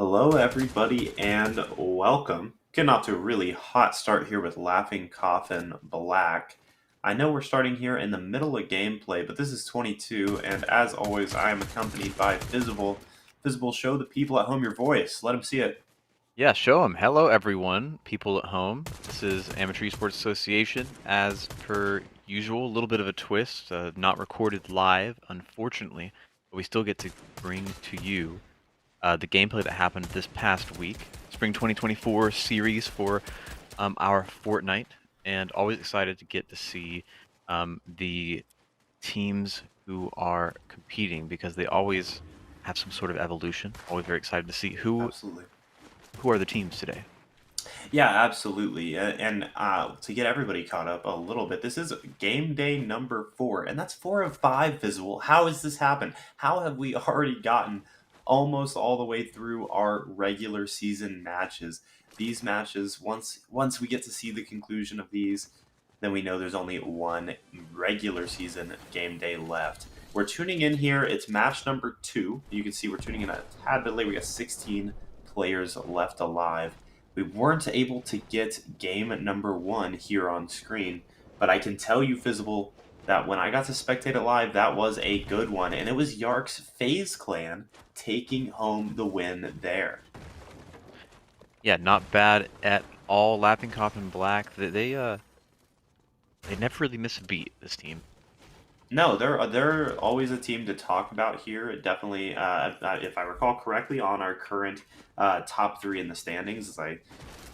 Hello, everybody, and welcome. Getting off to a really hot start here with Laughing Coffin Black. I know we're starting here in the middle of gameplay, but this is 22, and as always, I am accompanied by Visible. Visible, show the people at home your voice. Let them see it. Yeah, show them. Hello, everyone, people at home. This is Amateur Esports Association. As per usual, a little bit of a twist, not recorded live, unfortunately, but we still get to bring to you the gameplay that happened this past week, Spring 2024 series for our Fortnite, and always excited to get to see the teams who are competing because they always have some sort of evolution. Always very excited to see Absolutely. who are the teams today. Yeah, absolutely. And to get everybody caught up a little bit, this is game day number 4, and that's 4 of 5 Visible. How has this happened? How have we already gotten almost all the way through our regular season matches? These matches, once we get to see the conclusion of these, then we know there's only one regular season game day left. We're tuning in here. It's match number 2. You can see we're tuning in a tad bit late. We got 16 players left alive. We weren't able to get game number 1 here on screen, but I can tell you, Fizzable, that when I got to spectate it live, that was a good one, and it was Yark's FaZe Clan taking home the win there. Yeah, not bad at all. Laughing Coffin Black, they never really miss a beat, this team. No, they're always a team to talk about here. Definitely, if I recall correctly, on our current top 3 in the standings, as I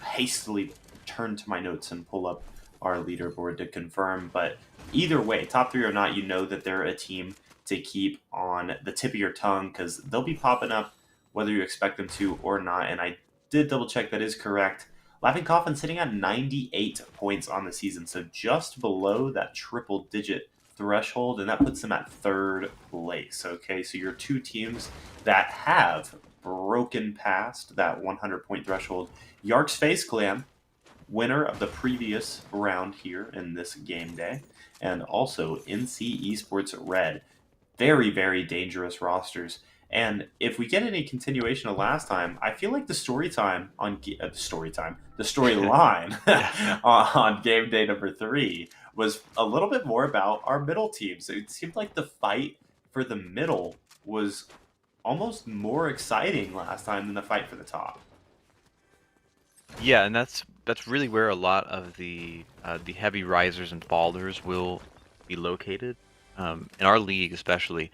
hastily turn to my notes and pull up our leaderboard to confirm. But either way, top 3 or not, you know that they're a team to keep on the tip of your tongue because they'll be popping up whether you expect them to or not. And I did double check that is correct. Laughing Coffin sitting at 98 points on the season, so just below that triple digit threshold, and that puts them at 3rd place. Okay, so your two teams that have broken past that 100 point threshold. Yark's FaZe Clan, winner of the previous round here in this game day, and also NC Esports Red. Very, very dangerous rosters. And if we get any continuation of last time, I feel like the the storyline Yeah. on game day number 3 was a little bit more about our middle teams. It seemed like the fight for the middle was almost more exciting last time than the fight for the top. Yeah, and that's really where a lot of the heavy risers and fallers will be located. In our league, especially,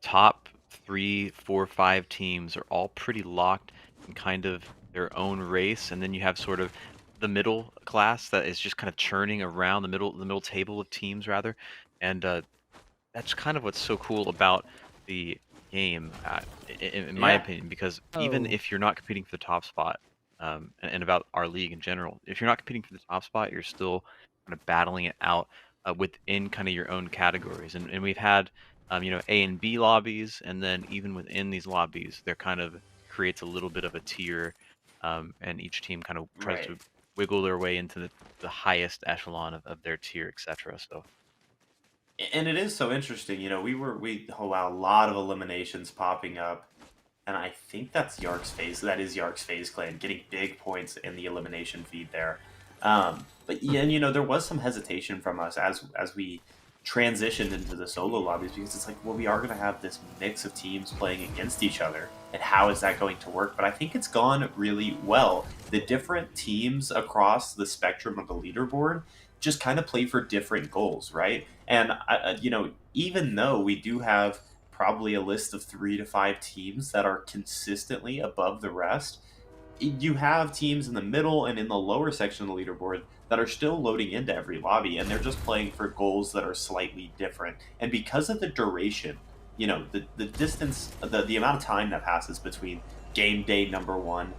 top 3, 4, 5 teams are all pretty locked in kind of their own race, and then you have sort of the middle class that is just kind of churning around the middle table of teams rather, and that's kind of what's so cool about the game, in my Yeah, opinion, because even Oh, if you're not competing for the top spot, and about our league in general, if you're not competing for the top spot, you're still kind of battling it out within kind of your own categories. And we've had, A and B lobbies, and then even within these lobbies, there kind of creates a little bit of a tier, and each team kind of tries right. to wiggle their way into the highest echelon of their tier, etc. So And it is so interesting. We allow a lot of eliminations popping up, and I think that's Yark's phase. That is Yark's phase clan getting big points in the elimination feed there. But yeah, and there was some hesitation from us as we transitioned into the solo lobbies because it's like, well, we are going to have this mix of teams playing against each other, and how is that going to work? But I think it's gone really well. The different teams across the spectrum of the leaderboard just kind of play for different goals, right? And even though we do have probably a list of 3 to 5 teams that are consistently above the rest, you have teams in the middle and in the lower section of the leaderboard that are still loading into every lobby, and they're just playing for goals that are slightly different. And because of the duration, the distance, the amount of time that passes between game day number 1,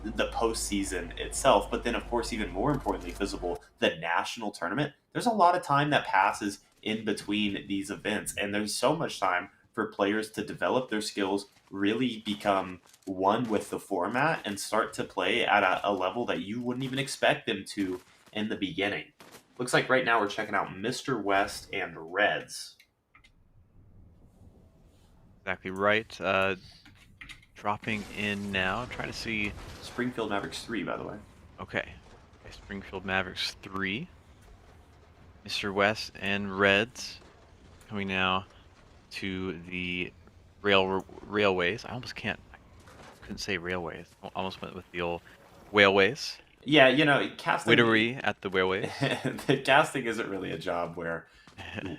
the postseason itself, but then of course even more importantly, visible, the national tournament. There's a lot of time that passes in between these events, and there's so much time for players to develop their skills, really become one with the format, and start to play at a level that you wouldn't even expect them to in the beginning. Looks like right now we're checking out Mr. West and Reds. exactly right. dropping in now. Trying to see. Springfield Mavericks 3, by the way. Okay. Okay, Springfield Mavericks 3. Mr. West and Reds coming now to the railways. I almost can't. I couldn't say railways. I almost went with the old whaleways. Yeah, casting. Wittery at the whaleways. The casting isn't really a job where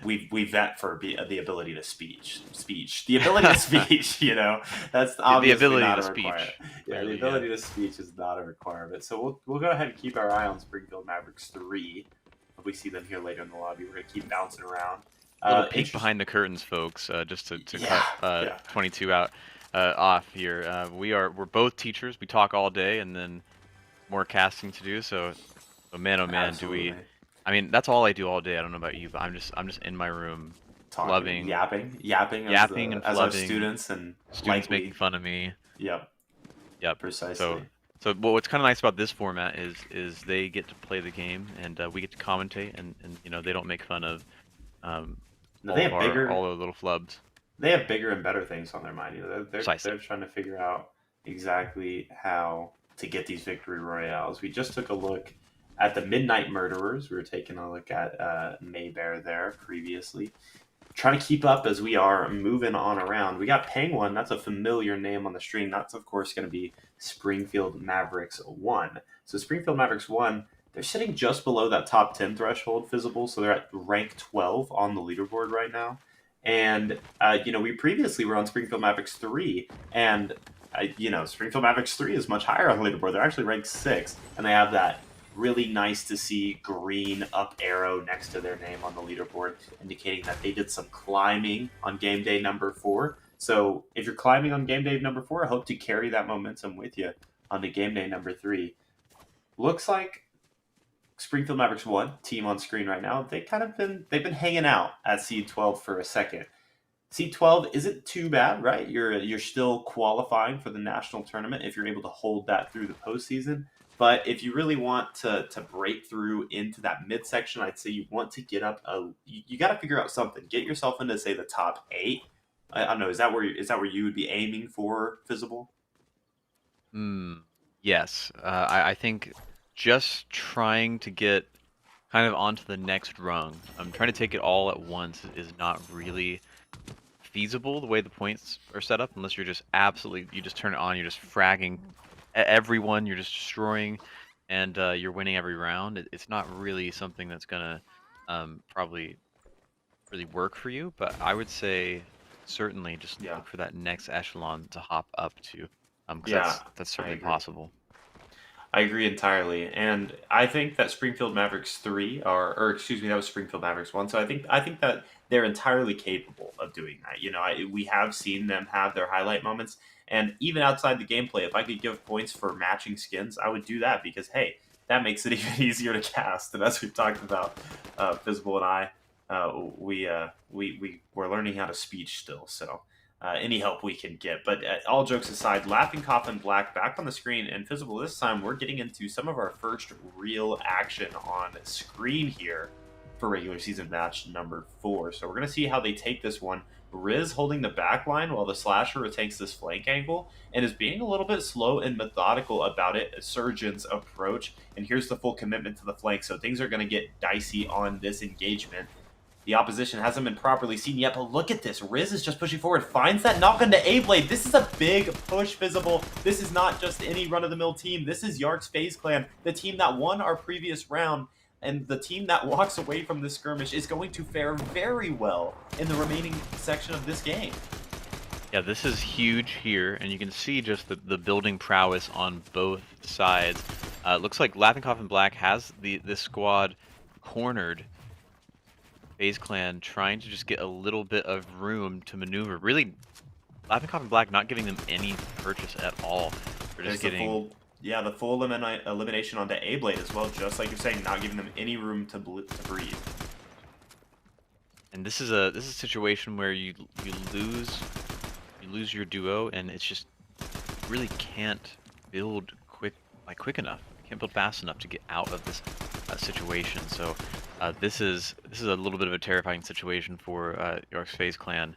we vet for the ability to speech the ability to speech. That's The obviously ability not to a requirement. speech. Yeah, the Clearly, yeah. ability to speech is not a requirement. So we'll go ahead and keep our eye on Springfield Mavericks 3. If we see them here later in the lobby, we're gonna keep bouncing around. Little peek Interest. behind the curtains, folks. Just to Yeah, cut yeah, 22 out off here. We're both teachers. We talk all day, and then more casting to do. So man, oh man, do we? absolutely. I mean, that's all I do all day. I don't know about you, but I'm just in my room, Talking, flubbing, yapping yapping and as our flubbing. students and Students making likely. fun of me. Yep, Yep. So precisely. what's kind of nice about this format is they get to play the game, and we get to commentate, and they don't make fun of um, No, they have all bigger. our little flubs. They have bigger and better things on their mind. They're Precisely. trying to figure out exactly how to get these victory royales. We just took a look at the Midnight Murderers. We were taking a look at Maybear there previously. Trying to keep up as we are moving on around. We got Penguin. That's a familiar name on the stream. That's of course going to be Springfield Mavericks 1. So Springfield Mavericks 1, they're sitting just below that top 10 threshold visible. So they're at rank 12 on the leaderboard right now. And we previously were on Springfield Mavericks 3, and Springfield Mavericks 3 is much higher on the leaderboard. They're actually ranked 6, and they have that really nice to see green up arrow next to their name on the leaderboard, indicating that they did some climbing on game day number 4. So if you're climbing on game day number 4, I hope to carry that momentum with you on the game day number 3. Looks like Springfield Mavericks 1 team on screen right now. They've been hanging out at seed 12 for a second. Seed 12 isn't too bad, right? You're still qualifying for the national tournament if you're able to hold that through the postseason. But if you really want to break through into that midsection, I'd say you want to get up. You got to figure out something. Get yourself into say the top 8. I don't know. Is that where you would be aiming for, Visible? Yes. I think just trying to get kind of onto the next rung. I'm trying to take it all at once is not really feasible the way the points are set up, unless you're just absolutely, you just turn it on, you're just fragging everyone, you're just destroying, and you're winning every round. It's not really something that's gonna probably really work for you, but I would say certainly just Yeah. look for that next echelon to hop up to, because Yeah, that's I certainly agree. possible. I agree entirely, and I think that Springfield Mavericks 3 or excuse me, that was Springfield Mavericks 1. So I think that they're entirely capable of doing that. We have seen them have their highlight moments, and even outside the gameplay, if I could give points for matching skins, I would do that because hey, that makes it even easier to cast. And as we've talked about, Visible and I, we're learning how to speech still, so any help we can get. But all jokes aside, Laughing Coffin Black back on the screen and Visible this time. We're getting into some of our first real action on screen here for regular season match number 4. So we're going to see how they take this one. Riz holding the back line while the slasher takes this flank angle and is being a little bit slow and methodical about it. Surgeon's approach, and here's the full commitment to the flank. So things are going to get dicey on this engagement. The opposition hasn't been properly seen yet, but look at this. Riz is just pushing forward, finds that knock onto A-Blade. This is a big push, Visible. This is not just any run-of-the-mill team. This is Yark's FaZe Clan, the team that won our previous round, and the team that walks away from this skirmish is going to fare very well in the remaining section of this game. Yeah, this is huge here, and you can see just the building prowess on both sides. It looks like Laughing Coffin Black has this squad cornered. FaZe Clan trying to just get a little bit of room to maneuver. Really, Laughing Coffin Black not giving them any purchase at all. They're just There's getting the full elimination onto A-Blade as well, just like you're saying, not giving them any room to breathe. And this is a situation where you lose your duo, and it's just really can't build quick enough. Can't build fast enough to get out of this situation. So this is a little bit of a terrifying situation for York's FaZe Clan.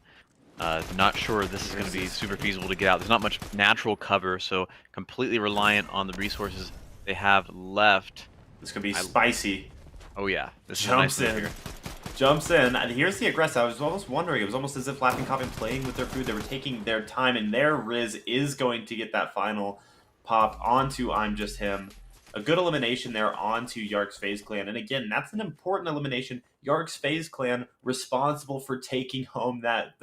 Not sure this is going Here's to be this super fade. feasible to get out. There's not much natural cover, so completely reliant on the resources they have left. This could be I spicy. Oh yeah, this is a nice Jumps move in. here. Jumps in, and here's the aggressive. I was almost wondering, it was almost as if Laughing Coffin playing with their food. They were taking their time, and their Riz is going to get that final pop onto I'm Just Him. A good elimination there onto Yark's FaZe Clan. And again, that's an important elimination. Yark's FaZe Clan responsible for taking home that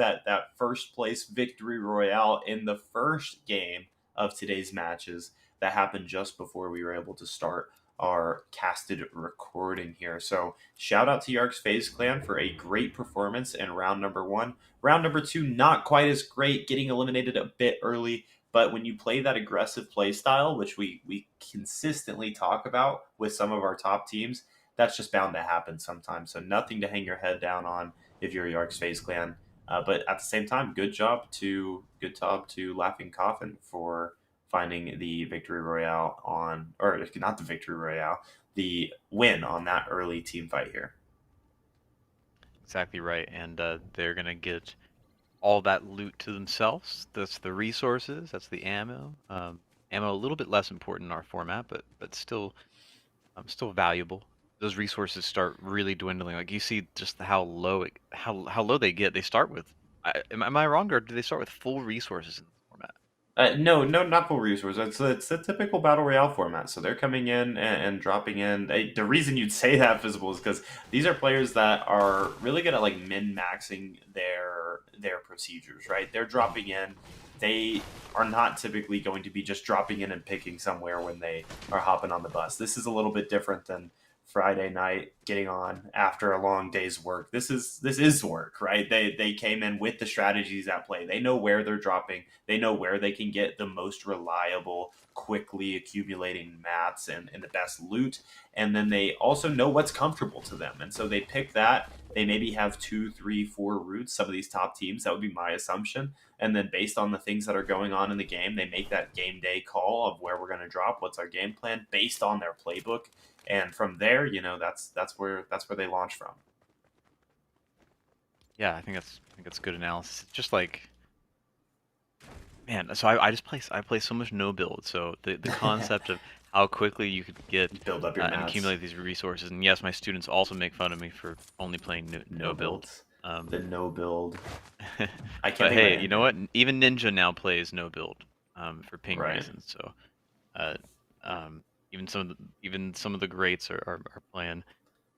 first place victory royale in the first game of today's matches that happened just before we were able to start our casted recording here. So shout out to Yark's FaZe Clan for a great performance in round number 1. Round number 2, not quite as great, getting eliminated a bit early. But when you play that aggressive play style, which we consistently talk about with some of our top teams, that's just bound to happen sometimes. So nothing to hang your head down on if you're Yark's FaZe Clan. But at the same time, good job to Laughing Coffin for finding the victory royale on, or not the victory royale, the win on that early team fight here. Exactly right, and they're gonna get all that loot to themselves. That's the resources. That's the ammo. Ammo a little bit less important in our format, but still valuable. Those resources start really dwindling. Like you see just how low how low they get. They start with. Am I wrong, or do they start with full resources in this format? No, not full resource. It's a typical battle royale format. So they're coming in and dropping in. The reason you'd say that visible is because these are players that are really good at like min maxing their procedures. Right? They're dropping in. They are not typically going to be just dropping in and picking somewhere when they are hopping on the bus. This is a little bit different than Friday night getting on after a long day's work. This is work, right? They came in with the strategies at play. They know where they're dropping. They know where they can get the most reliable, quickly accumulating mats and the best loot. And then they also know what's comfortable to them. And so they pick that. They maybe have 2, 3, 4 routes, some of these top teams. That would be my assumption. And then based on the things that are going on in the game, they make that game day call of where we're going to drop, what's our game plan based on their playbook, and from there, that's where they launch from. Yeah, I think that's good analysis. It's just like, man, so I play so much no build. So the concept of how quickly you could get Build up your and mats. accumulate these resources. And yes, my students also make fun of me for only playing No no build. builds. The no build. I can't But think of hey, an you know what? Even Ninja now plays no build for ping right. reasons. So uh, even some of the greats are playing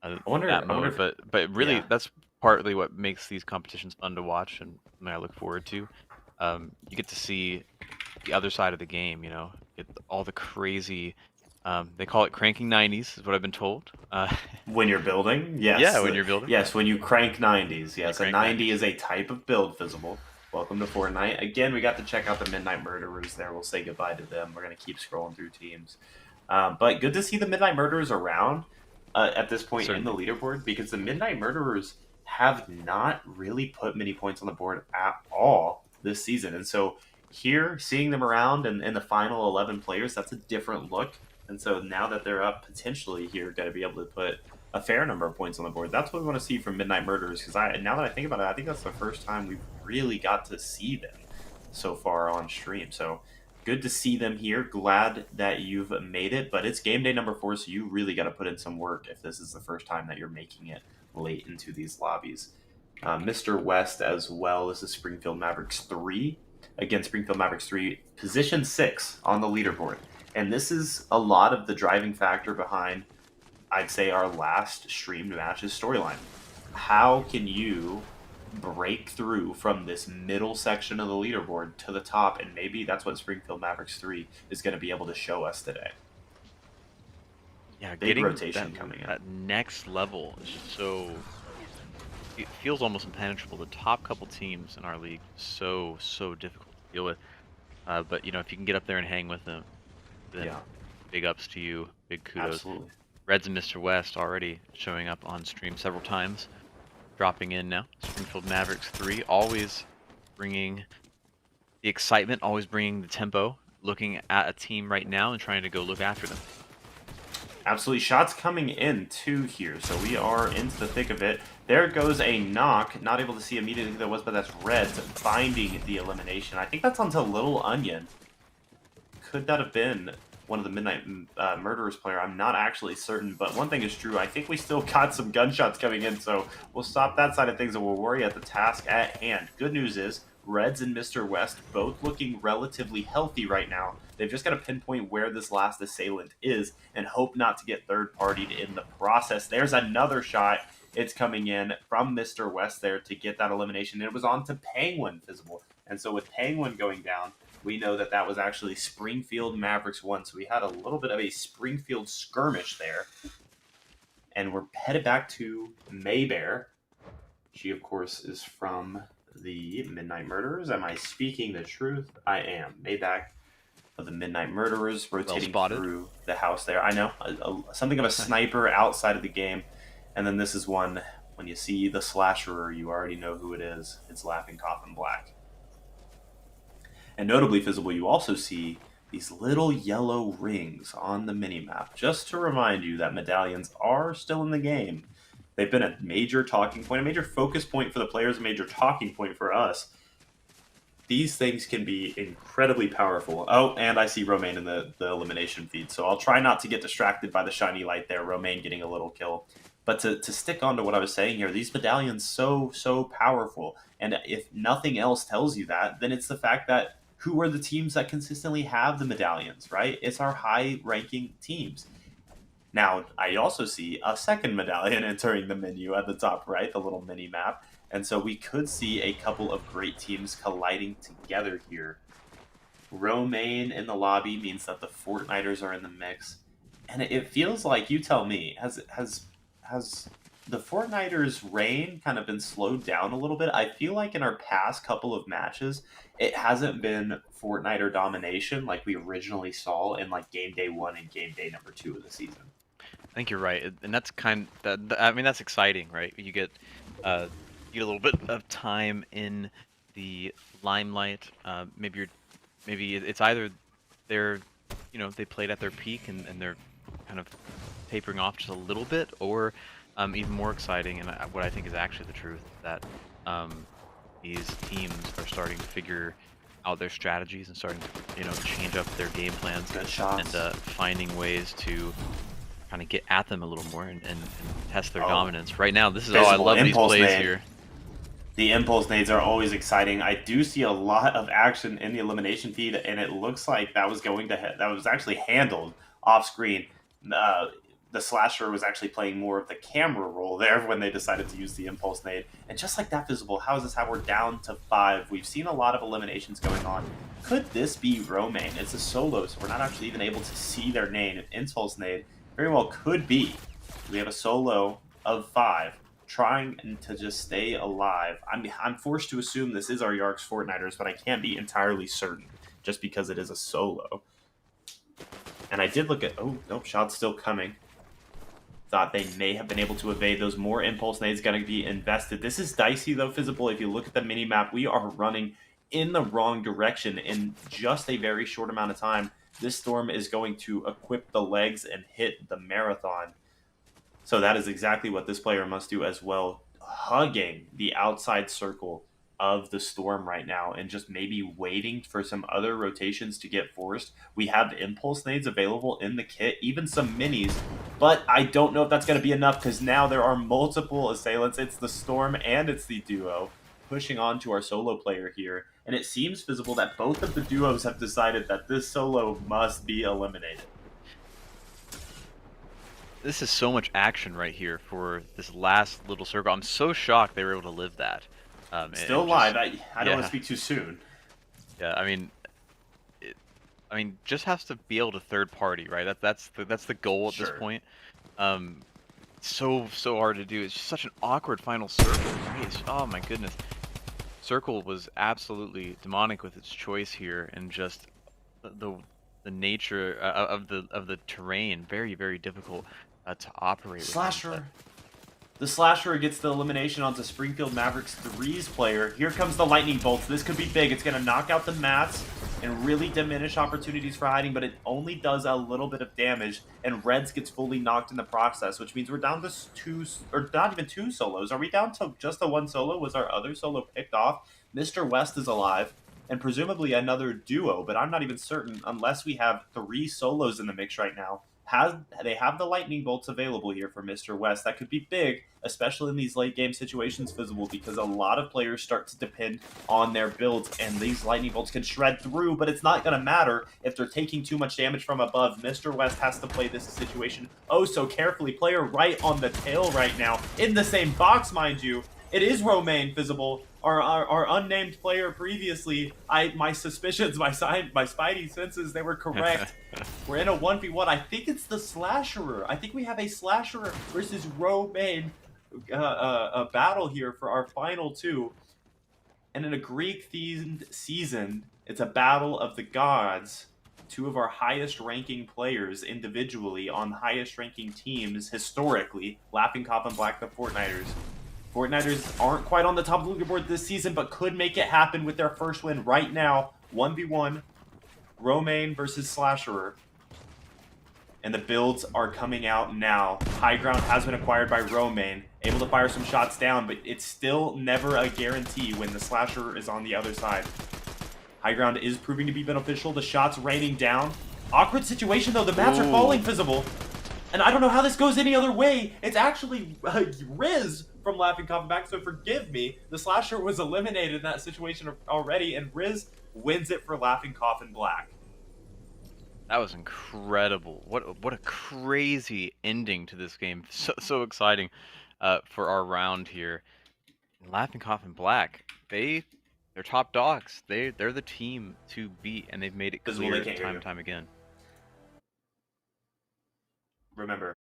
I wonder. that I wonder mode. if But really, yeah. that's partly what makes these competitions fun to watch and something I look forward to. You get to see the other side of the game. You know, get all the crazy. They call it cranking 90s, is what I've been told. When you're building, Yeah, yes, when you're building, yes. When you crank 90s, when you yes, a crank 90 90s. is a type of build visible. Welcome to Fortnite. Again, we got to check out the Midnight Murderers there. We'll say goodbye to them. We're gonna keep scrolling through teams, but good to see the Midnight Murderers around at this point in the Certainly. leaderboard because the Midnight Murderers have not really put many points on the board at all this season, and so here seeing them around and the final 11 players, that's a different look. And so now that they're up potentially here, going to be able to put a fair number of points on the board. That's what we want to see from Midnight Murderers because now that I think about it, I think that's the first time we've really got to see them so far on stream. So good to see them here. Glad that you've made it, but it's game day number 4, so you really got to put in some work if this is the first time that you're making it late into these lobbies. Mr. West as well. This is Springfield Mavericks 3. Again, Springfield Mavericks 3, position 6 on the leaderboard. And this is a lot of the driving factor behind, I'd say, our last streamed matches storyline. How can you break through from this middle section of the leaderboard to the top? And maybe that's what Springfield Mavericks 3 is going to be able to show us today. Yeah, Big getting rotation coming in. that next level is just so. It feels almost impenetrable. The top couple teams in our league so difficult to deal with. But you know, if you can get up there and hang with them, then Yeah, big ups to you, big kudos. absolutely. Reds and Mr. West already showing up on stream several times, dropping in now. Springfield Mavericks 3, always bringing the excitement, always bringing the tempo. Looking at a team right now and trying to go look after them. Absolutely. Shots coming in, too, here. So we are into the thick of it. There goes a knock. Not able to see immediately who that was, but that's Reds finding the elimination. I think that's onto Little Onion. Could that have been one of the Midnight Murderers player? I'm not actually certain, but one thing is true. I think we still got some gunshots coming in, so we'll stop that side of things and we'll worry at the task at hand. Good news is, Reds and Mr. West both looking relatively healthy right now. They've just got to pinpoint where this last assailant is and hope not to get third-partied in the process. There's another shot. It's coming in from Mr. West there to get that elimination. It was on to Penguin Visible. And so with Penguin going down, we know that that was actually Springfield Mavericks 1. So we had a little bit of a Springfield skirmish there. And we're headed back to Maybear. She, of course, is from the Midnight Murderers. Am I speaking the truth? I am. Mayback of the Midnight Murderers rotating through the house there. I know. Something of a sniper outside of the game. And then this is one, when you see the slasher, you already know who it is. It's Laughing Coffin Black. And notably visible, you also see these little yellow rings on the minimap, just to remind you that medallions are still in the game. They've been a major talking point, a major focus point for the players, a major talking point for us. These things can be incredibly powerful. Oh, and I see Romaine in the elimination feed, so I'll try not to get distracted by the shiny light there, Romaine getting a little kill. But to stick on to what I was saying here, these medallions so powerful. And if nothing else tells you that, then it's the fact that who are the teams that consistently have the medallions, right? It's our high-ranking teams. Now, I also see a second medallion entering the menu at the top right, the little mini-map. And so we could see a couple of great teams colliding together here. Romaine in the lobby means that the Fortniters are in the mix. And it feels like, you tell me, has the Fortniters' reign kind of been slowed down a little bit? I feel like in our past couple of matches, it hasn't been Fortniter domination like we originally saw in like game day 1 and game day number 2 of the season. I think you're right, and that's I mean, that's exciting, right? You get a little bit of time in the limelight. Maybe it's either they played at their peak and they're kind of tapering off just a little bit, or even more exciting, and what I think is actually the truth, that these teams are starting to figure out their strategies and starting to change up their game plans and finding ways to kind of get at them a little more and test their dominance. Right now, this is I love these plays here. The impulse nades are always exciting. I do see a lot of action in the elimination feed, and it looks like that was actually handled off screen. The slasher was actually playing more of the camera role there when they decided to use the impulse nade. And just like that visible, how is this how we're down to 5? We've seen a lot of eliminations going on. Could this be Romaine? It's a solo, so we're not actually even able to see their name. An impulse nade very well could be. We have a solo of 5 trying to just stay alive. I'm forced to assume this is our Yarks Fortniters, but I can't be entirely certain just because it is a solo. And I did look at... Oh, nope, shot's still coming. Thought they may have been able to evade those. More impulse nades going to be invested. This is dicey, though, visible. If you look at the mini-map, we are running in the wrong direction in just a very short amount of time. This storm is going to equip the legs and hit the marathon. So that is exactly what this player must do as well. Hugging the outside circle of the storm right now and just maybe waiting for some other rotations to get forced. We have impulse nades available in the kit, even some minis, but I don't know if that's going to be enough because now there are multiple assailants. It's the storm and it's the duo pushing on to our solo player here. And it seems visible that both of the duos have decided that this solo must be eliminated. This is so much action right here for this last little circle. I'm so shocked they were able to live that. Still alive. I don't want to speak too soon. Yeah, I mean, just has to be able to third party, right? That's the goal at this point. So hard to do. It's just such an awkward final circle. Oh my goodness. Circle was absolutely demonic with its choice here, and just the nature of the terrain, very difficult to operate with. Slasher. The Slasher gets the elimination onto Springfield Mavericks 3's player. Here comes the lightning bolts. This could be big. It's going to knock out the mats. and really diminish opportunities for hiding, but it only does a little bit of damage, and Reds gets fully knocked in the process, which means we're down to two, or not even two solos. Are we down to just the one solo? Was our other solo picked off? Mr. West is alive, and presumably another duo, but I'm not even certain unless we have three solos in the mix right now. They have the lightning bolts available here for Mr. West. That could be big, especially in these late game situations, Visible, because a lot of players start to depend on their builds, and these lightning bolts can shred through, but it's not going to matter if they're taking too much damage from above. Mr. West has to play this situation oh so carefully. Player right on the tail right now, in the same box, mind you. It is Romaine, Visible, our unnamed player previously. My suspicions, my spidey senses, they were correct. We're in a 1v1. I think it's the Slasherer. I think we have a Slasherer versus Romaine a battle here for our final two. And in a Greek-themed season, it's a battle of the gods. Two of our highest-ranking players individually on highest-ranking teams historically, Laughing Cop and Black the Fortniters. Fortniters aren't quite on the top of the leaderboard this season, but could make it happen with their first win right now. 1v1, Romaine versus Slasherer. And the builds are coming out now. High ground has been acquired by Romaine, able to fire some shots down, but it's still never a guarantee when the Slasher is on the other side. High ground is proving to be beneficial. The shots raining down. Awkward situation, though. The mats are falling, Visible. And I don't know how this goes any other way. It's actually Riz from Laughing Coffin Back, so forgive me. The Slasher was eliminated in that situation already, and Riz wins it for Laughing Coffin Black. That was incredible. What a crazy ending to this game. So exciting for our round here. And Laughing Coffin Black, they're top dogs. They're the team to beat, and they've made it clear time and time again. Remember.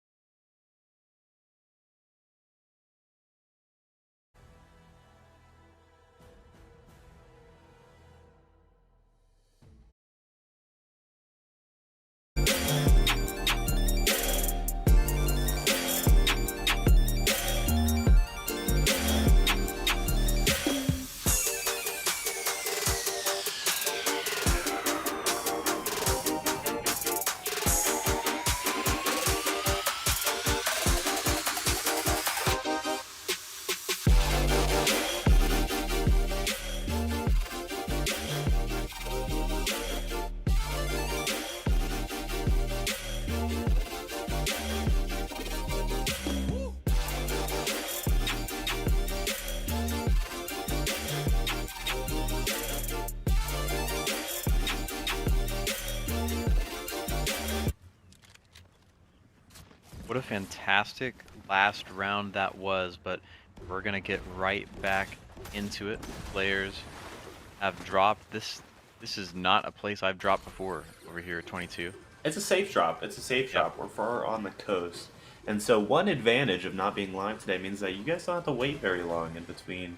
What a fantastic last round that was, but we're going to get right back into it. Players have dropped. This is not a place I've dropped before over here at 22. It's a safe drop. It's a safe drop. We're far on the coast. And so one advantage of not being live today means that you guys don't have to wait very long in between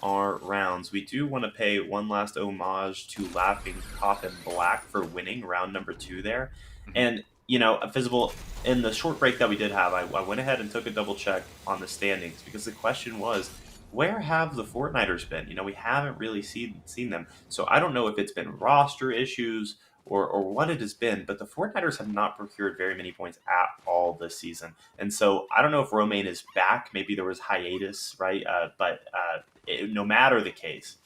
our rounds. We do want to pay one last homage to Laughing Coffin Black for winning round number 2 there. And, you know, Visible, in the short break that we did have, I went ahead and took a double check on the standings because the question was, where have the Fortniters been? You know, we haven't really seen them. So I don't know if it's been roster issues or what it has been, but the Fortniters have not procured very many points at all this season. And so I don't know if Romaine is back. Maybe there was hiatus, right? No matter the case,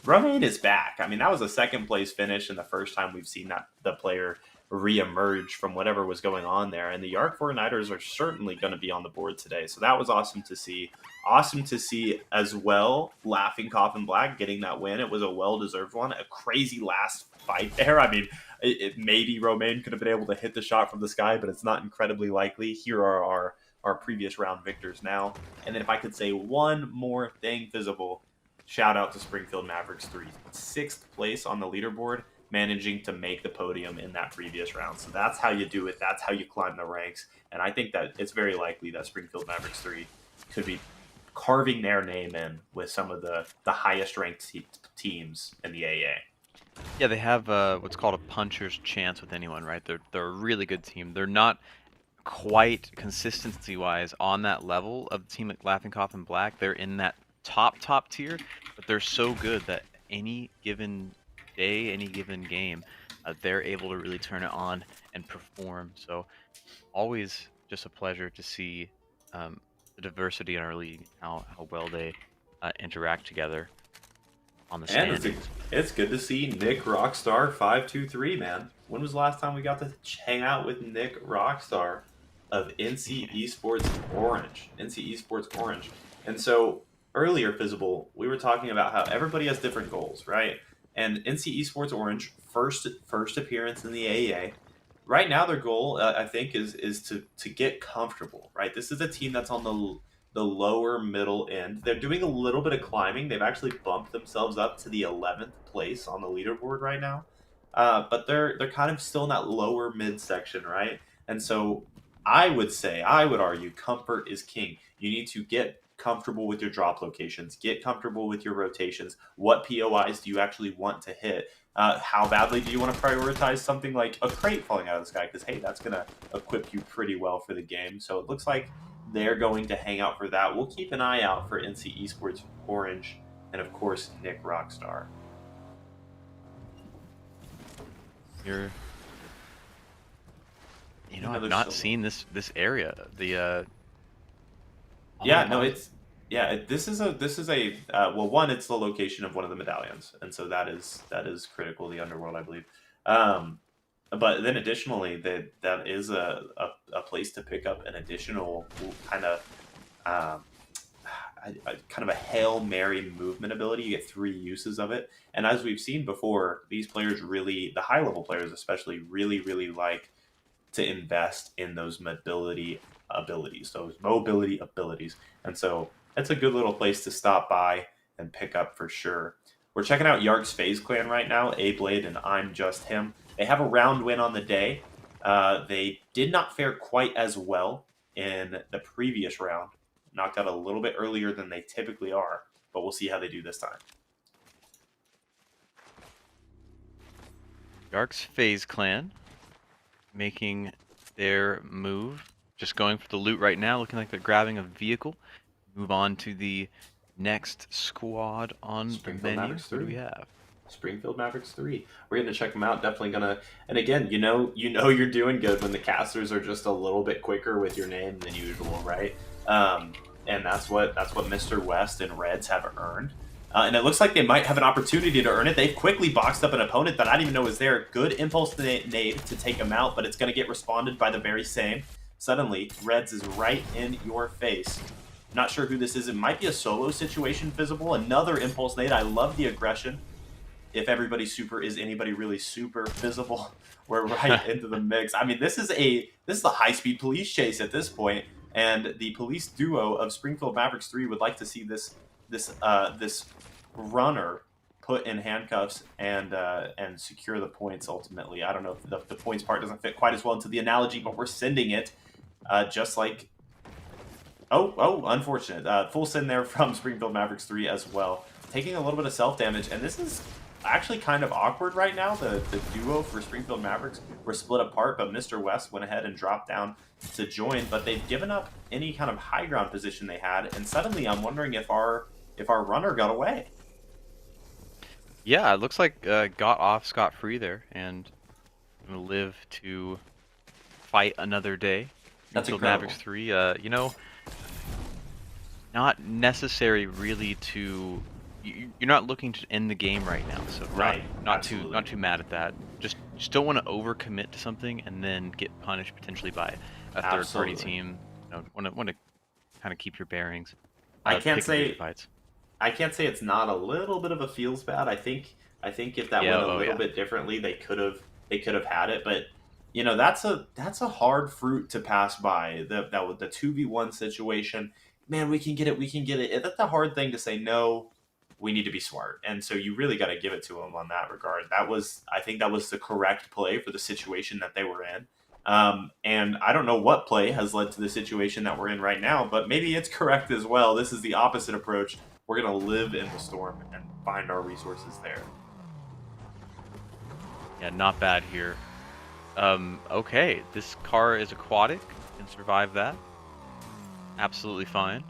Romaine is back. I mean, that was a second place finish and the first time we've seen that the player re-emerge from whatever was going on there. And the Yark 49ers are certainly going to be on the board today. So that was awesome to see. Awesome to see as well, Laughing Coffin Black getting that win. It was a well-deserved one. A crazy last fight there. I mean, maybe Romaine could have been able to hit the shot from the sky, but it's not incredibly likely. Here are our previous round victors now. And then if I could say one more thing, Visible, shout out to Springfield Mavericks 3. 6th place on the leaderboard, managing to make the podium in that previous round. So that's how you do it. That's how you climb the ranks. And I think that it's very likely that Springfield Mavericks 3 could be carving their name in with some of the highest ranked teams in the AA. Yeah, they have what's called a puncher's chance with anyone, right? They're a really good team. They're not quite consistency-wise on that level of the team like Laughing Coffin Black. They're in that top tier, but they're so good that any given day, any given game, they're able to really turn it on and perform. So always just a pleasure to see the diversity in our league, how well they interact together on the And standings. it's good to see Nick Rockstar 523, man. When was the last time we got to hang out with Nick Rockstar of NC Esports Orange? NC Esports Orange. And so earlier, Visible, we were talking about how everybody has different goals, right? And NC Esports Orange, first appearance in the AEA. Right now, their goal, I think, is to get comfortable, right? This is a team that's on the lower middle end. They're doing a little bit of climbing. They've actually bumped themselves up to the 11th place on the leaderboard right now. But they're kind of still in that lower mid section, right? And so I would argue, comfort is king. You need to get comfortable with your drop locations, get comfortable with your rotations. What POIs do you actually want to hit? How badly do you want to prioritize something like a crate falling out of the sky? Because hey, that's going to equip you pretty well for the game. So it looks like they're going to hang out for that. We'll keep an eye out for NC Esports Orange and, of course, Nick Rockstar. You're, you know, I've Another not solo. seen this area. Yeah, no, Honest, it's yeah. This is a well, one, it's the location of one of the medallions, and so that is critical. The underworld, I believe. Um, but then additionally, that is a place to pick up an additional kind of um, kind of a Hail Mary movement ability. You get three uses of it. And as we've seen before, these players really, the high level players especially, really like to invest in those mobility abilities. And so that's a good little place to stop by and pick up for sure. We're checking out Yark's FaZe Clan right now, A Blade and I'm Just Him. They have a round win on the day. They did not fare quite as well in the previous round, knocked out a little bit earlier than they typically are, but we'll see how they do this time. Dark's FaZe Clan making their move. Just going for the loot right now, looking like they're grabbing a vehicle. Move on to the next squad on the Springfield menu. Mavericks Who do we 3. have? Springfield Mavericks 3. We're going to check them out. Definitely going to. And again, you're doing good when the casters are just a little bit quicker with your name than usual, right? Um, and that's what Mr. West and Reds have earned. And it looks like they might have an opportunity to earn it. They've quickly boxed up an opponent that I didn't even know was there. Good impulse nade to take him out, but it's going to get responded by the very same. Suddenly, Reds is right in your face. Not sure who this is. It might be a solo situation, Visible. Another impulse nade. I love the aggression. If everybody super is anybody really super visible, we're right into the mix. I mean, this is the high speed police chase at this point, and the police duo of Springfield Mavericks 3 would like to see this runner put in handcuffs and secure the points ultimately. I don't know if the points part doesn't fit quite as well into the analogy, but we're sending it just like unfortunate. Full send there from Springfield Mavericks 3 as well. Taking a little bit of self damage, and this is actually kind of awkward right now. The duo for Springfield Mavericks were split apart, but Mr. West went ahead and dropped down to join. But they've given up any kind of high ground position they had, and suddenly I'm wondering if our runner got away. Yeah, it looks like got off scot-free there and gonna live to fight another day. That's Springfield incredible. Mavericks 3, not necessary really to you're not looking to end the game right now, so Right. not Absolutely. too mad at that. Just don't want to overcommit to something and then get punished potentially by a third party Absolutely. team. Want to kind of keep your bearings, I can't pick and choose say fights. I can't say it's not a little bit of a feels bad. I think if that Yeah, went a oh little yeah. bit differently, they could have had it. But that's a hard fruit to pass by. That with the 2v1 situation, man, we can get it. That's a hard thing to say. No, we need to be smart, and so you really got to give it to them on that regard. I think that was the correct play for the situation that they were in. And I don't know what play has led to the situation that we're in right now, but maybe it's correct as well. This is the opposite approach. We're going to live in the storm and find our resources there. Yeah, not bad here. Okay, this car is aquatic. Can survive that. Absolutely fine.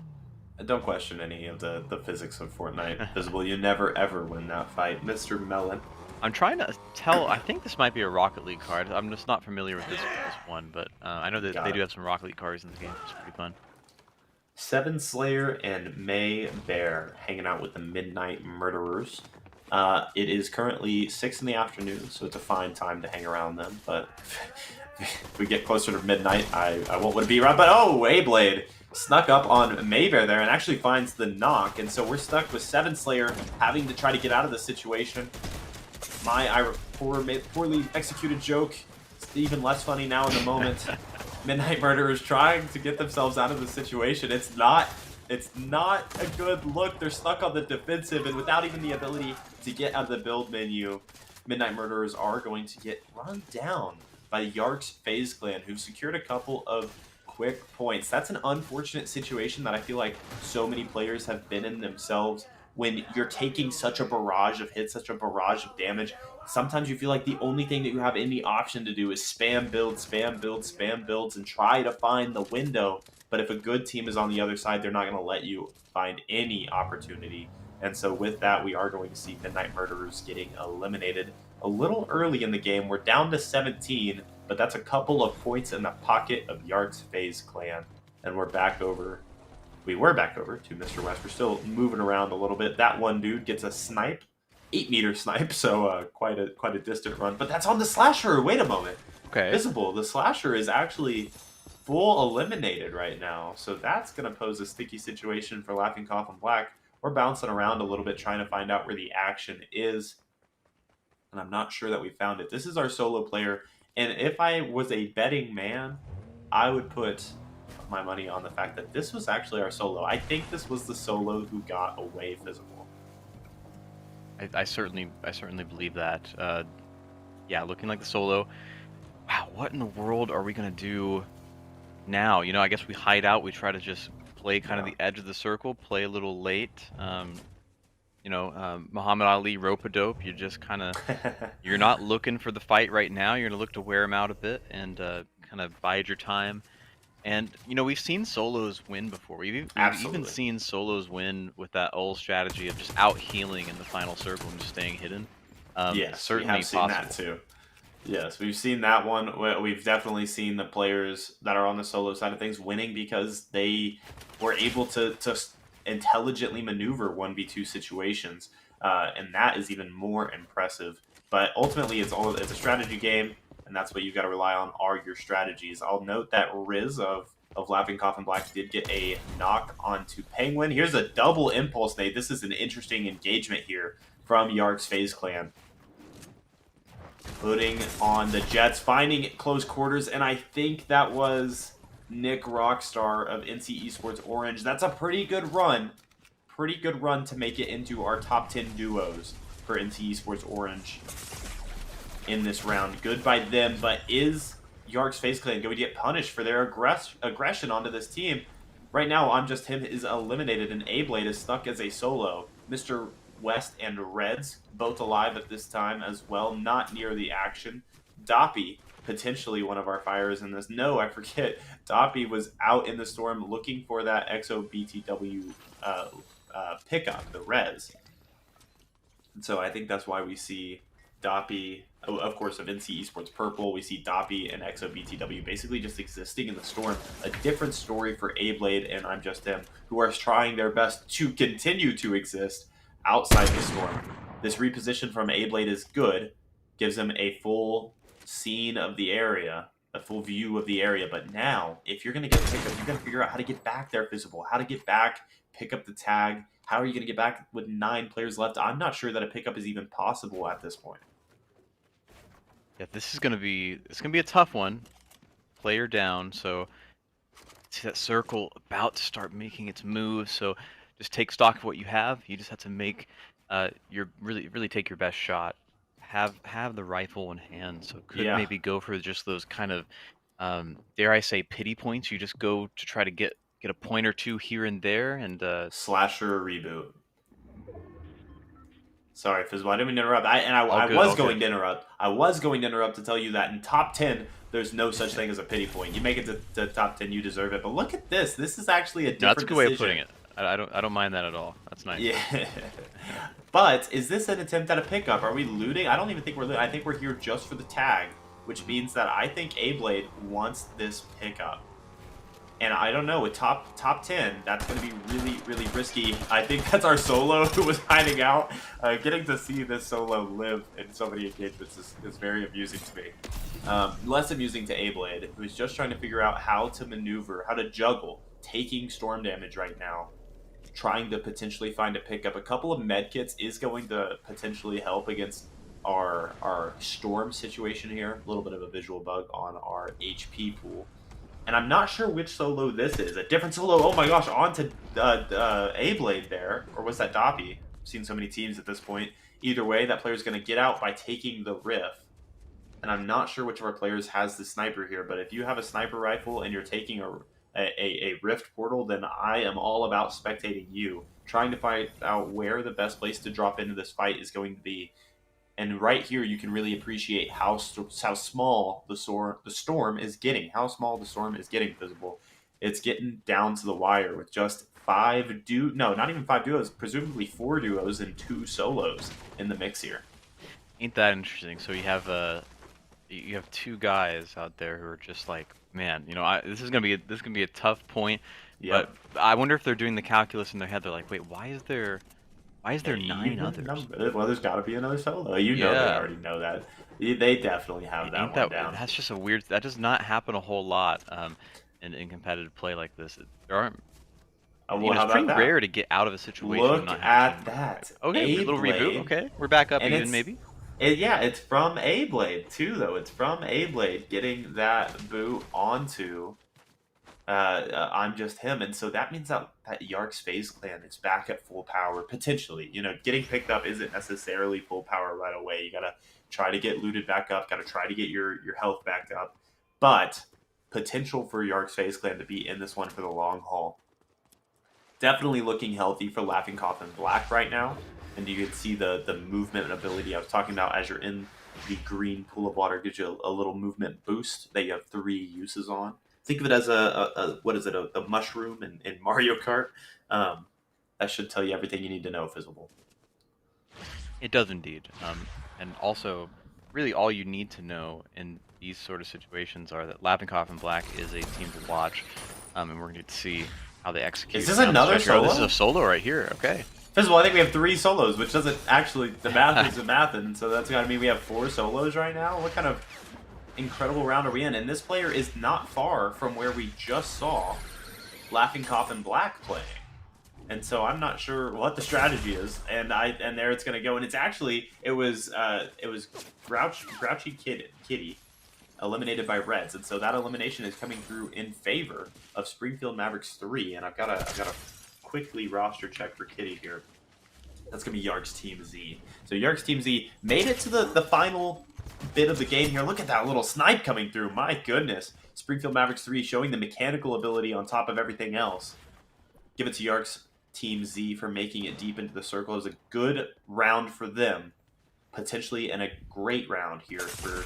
Don't question any of the physics of Fortnite. Visible, you never ever win that fight. Mr. Melon I'm trying to tell. I think this might be a Rocket League card. I'm just not familiar with this one, but I know that they Got do it. have some Rocket League cards in this game. It's pretty fun. Seven Slayer and May Bear hanging out with the Midnight Murderers. It is currently 6 in the afternoon, so it's a fine time to hang around them. But if we get closer to midnight, I won't want to be around. But oh, A-Blade snuck up on Maybear there and actually finds the knock. And so we're stuck with Seven Slayer having to try to get out of this situation. My poorly executed joke is even less funny now in the moment. Midnight Murderers trying to get themselves out of the situation. It's not a good look. They're stuck on the defensive, and without even the ability to get out of the build menu, Midnight Murderers are going to get run down by Yark's FaZe Clan, who've secured a couple of quick points. That's an unfortunate situation that I feel like so many players have been in themselves when you're taking such a barrage of hits, such a barrage of damage. Sometimes you feel like the only thing that you have any option to do is spam builds, spam builds, spam builds, and try to find the window. But if a good team is on the other side, they're not going to let you find any opportunity. And so with that, we are going to see Midnight Murderers getting eliminated a little early in the game. We're down to 17, but that's a couple of points in the pocket of Yark's FaZe Clan. And we're back over. We were back over to Mr. West. We're still moving around a little bit. That one dude gets a snipe, 8-meter snipe, so quite a distant run. But that's on the slasher. Wait a moment. Okay. Visible. The slasher is actually full eliminated right now, so that's going to pose a sticky situation for Laughing Coffin Black. We're bouncing around a little bit trying to find out where the action is, and I'm not sure that we found it. This is our solo player, and if I was a betting man, I would put my money on the fact that this was actually our solo. I think this was the solo who got away visible. I certainly believe that. Yeah, looking like the solo. Wow, what in the world are we gonna do now? I guess we hide out. We try to just play kind of Yeah. the edge of the circle, play a little late. Muhammad Ali rope-a-dope. You're not looking for the fight right now. You're gonna look to wear him out a bit and kind of bide your time. And we've seen solos win before. We've even Absolutely. seen solos win with that old strategy of just out healing in the final circle and just staying hidden. Yes, we Certainly have seen that possible. too. Yes, we've seen that one. We've definitely seen the players that are on the solo side of things winning because they were able to intelligently maneuver 1v2 situations, and that is even more impressive. But ultimately, it's a strategy game, and that's what you've got to rely on are your strategies. I'll note that Riz of Laughing Coffin Black did get a knock onto Penguin. Here's a double impulse nade. This is an interesting engagement here from Yark's FaZe Clan. Putting on the Jets, finding close quarters, and I think that was Nick Rockstar of NC Esports Orange. That's a pretty good run. Pretty good run to make it into our top 10 duos for NC Esports Orange in this round. Good by them, but is Yark's FaZe Clan going to get punished for their aggression onto this team? Right now, I'm Just Him is eliminated, and A-Blade is stuck as a solo. Mr. West and Reds, both alive at this time as well, not near the action. Doppy, potentially one of our fires in this. No, I forget. Doppy was out in the storm looking for that XOBTW pickup, the res. And so I think that's why we see Doppy, of course, of NC Esports Purple. We see Doppy and XOBTW basically just existing in the storm. A different story for A-Blade and I'm Just Him, who are trying their best to continue to exist outside the storm. This reposition from A-Blade is good, gives him a full scene of the area, a full view of the area. But now, if you're going to get picked up, you're going to figure out how to get back there visible, how to get back, pick up the tag. How are you going to get back with 9 players left? I'm not sure that a pickup is even possible at this point. Yeah, it's gonna be a tough one. Player down, so see that circle about to start making its move. So just take stock of what you have. You just have to make your really take your best shot. Have the rifle in hand. So could Yeah, maybe go for just those kind of dare I say pity points. You just go to try to get a point or two here and there, and slasher reboot. Sorry, Fizzle, I didn't mean to interrupt. I all good, was all good. going to interrupt. I was going to interrupt to tell you that in top 10, there's no such thing as a pity point. You make it to top 10, you deserve it. But look at this. This is actually a No, that's a different good way of putting decision. it. I don't mind that at all. That's nice. Yeah. But is this an attempt at a pickup? Are we looting? I don't even think we're looting. I think we're here just for the tag, which Mhm. means that I think A-Blade wants this pickup. And I don't know, with top 10, that's going to be really risky. I think that's our solo who was hiding out. Getting to see this solo live in so many engagements is very amusing to me. Less amusing to A-Blade, who's just trying to figure out how to maneuver, how to juggle, taking storm damage right now, trying to potentially find a pickup. A couple of medkits is going to potentially help against our storm situation here. A little bit of a visual bug on our HP pool. And I'm not sure which solo this is. A different solo. Oh my gosh, on to A-Blade there. Or was that Doppy? I've seen so many teams at this point. Either way, that player's going to get out by taking the Rift. And I'm not sure which of our players has the sniper here, but if you have a sniper rifle and you're taking a Rift portal, then I am all about spectating you, trying to find out where the best place to drop into this fight is going to be. And right here, you can really appreciate how small the storm is getting. How small the storm is getting visible. It's getting down to the wire with just no, not even five duos, presumably four duos and two solos in the mix here. Ain't that interesting? So you have two guys out there who are just like, man, this is gonna be a tough point, but Yep. I wonder if they're doing the calculus in their head. They're like, wait, why is there nine Even others? number. Well, there's got to be another solo. You know they Yeah, already know that. They definitely have that ain't one that down. that's just a weird. That does not happen a whole lot in competitive play like this. There aren't. Well, It's how pretty about that? rare to get out of a situation and Look not have a at team revive. that. Okay, A little reboot. Blade. Okay, we're back up And even maybe. yeah, it's from A Blade too, though. It's from A Blade getting that boot onto I'm Just Him. And so that means that Yark's FaZe clan is back at full power, potentially. Getting picked up isn't necessarily full power right away. You got to try to get looted back up, got to try to get your health back up. But potential for Yark's FaZe clan to be in this one for the long haul. Definitely looking healthy for Laughing Cough and Black right now. And you can see the movement ability I was talking about as you're in the green pool of water, gives you a little movement boost that you have three uses on. Think of it as what is it, a mushroom in Mario Kart. Um, that should tell you everything you need to know, Fizzable. It does indeed. And also, really all you need to know in these sort of situations are that Laughing Cough and Black is a team to watch, and we're going to see how they Is execute this down the another stretch here. Oh, this is solo? a solo right here. Okay. Fizzable, I think we have three solos, which doesn't actually, the math is a math, and so that's got to mean we have four solos right now? What kind of incredible round are we in? And this player is not far from where we just saw Laughing Cough and Black playing. And so I'm not sure what the strategy is, and there it's gonna go. And it was Grouchy Kitty eliminated by Reds, and so that elimination is coming through in favor of Springfield Mavericks 3. And I've got to quickly roster check for Kitty here. That's gonna be Yark's Team Z. So Yark's Team Z made it to the final bit of the game here. Look at that little snipe coming through. My goodness. Springfield Mavericks 3 showing the mechanical ability on top of everything else. Give it to Yark's Team Z for making it deep into the circle. It was a good round for them, potentially, and a great round here for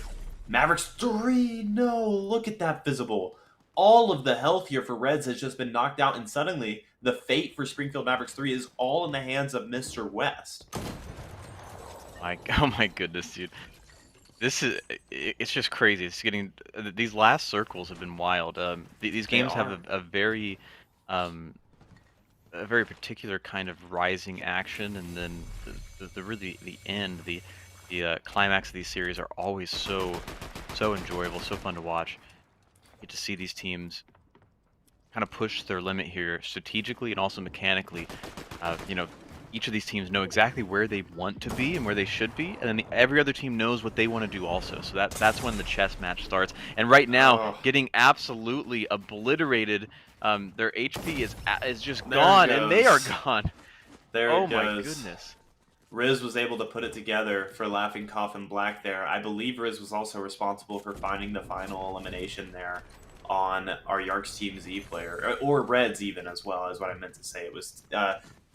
Mavericks 3. No, look at that Visible. All of the health here for Reds has just been knocked out, and suddenly the fate for Springfield Mavericks 3 is all in the hands of Mr. West. Oh my goodness, dude. It's just crazy. It's getting these last circles have been wild. These They games have are. um, a very particular kind of rising action, and then the really the end, the climax of these series are always so enjoyable, so fun to watch. You get to see these teams kind of push their limit here strategically and also mechanically. You know, each of these teams know exactly where they want to be and where they should be, and then every other team knows what they want to do also. So that's when the chess match starts. And right now, Oh, getting absolutely obliterated. Their HP is just there it gone, and they are goes. gone. There Oh it my goes. goodness. Riz was able to put it together for Laughing Cough and Black there. I believe Riz was also responsible for finding the final elimination there on our Yark's Team Z player, or Reds even as well, is what I meant to say. It was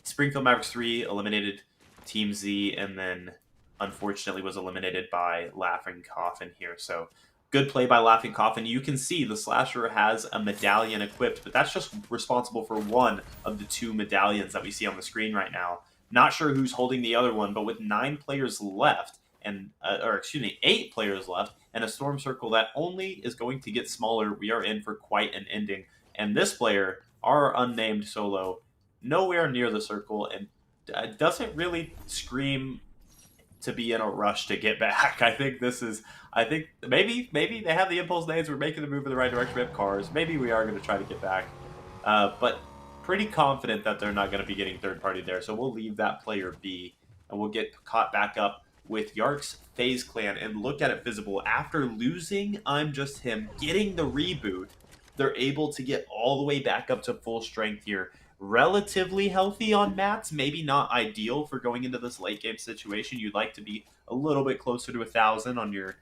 Springfield Mavericks 3 eliminated Team Z, and then unfortunately was eliminated by Laughing Cough in here. So Good play by Laughing Coffin. You can see the Slasher has a medallion equipped, but that's just responsible for one of the two medallions that we see on the screen right now. Not sure who's holding the other one, but with 9 players left, and or excuse me, 8 players left, and a storm circle that only is going to get smaller, we are in for quite an ending. And this player, our unnamed solo, nowhere near the circle and doesn't really scream to be in a rush to get back. I think this is. I think maybe they have the impulse nades. We're making the move in the right direction. We have cars. Maybe we are going to try to get back, but pretty confident that they're not going to be getting third party there. So we'll leave that player be, and we'll get caught back up with Yark's FaZe Clan and look at it visible after losing. I'm just him getting the reboot. They're able to get all the way back up to full strength here, relatively healthy on mats. Maybe not ideal for going into this late game situation. You'd like to be a little bit closer to 1,000 on your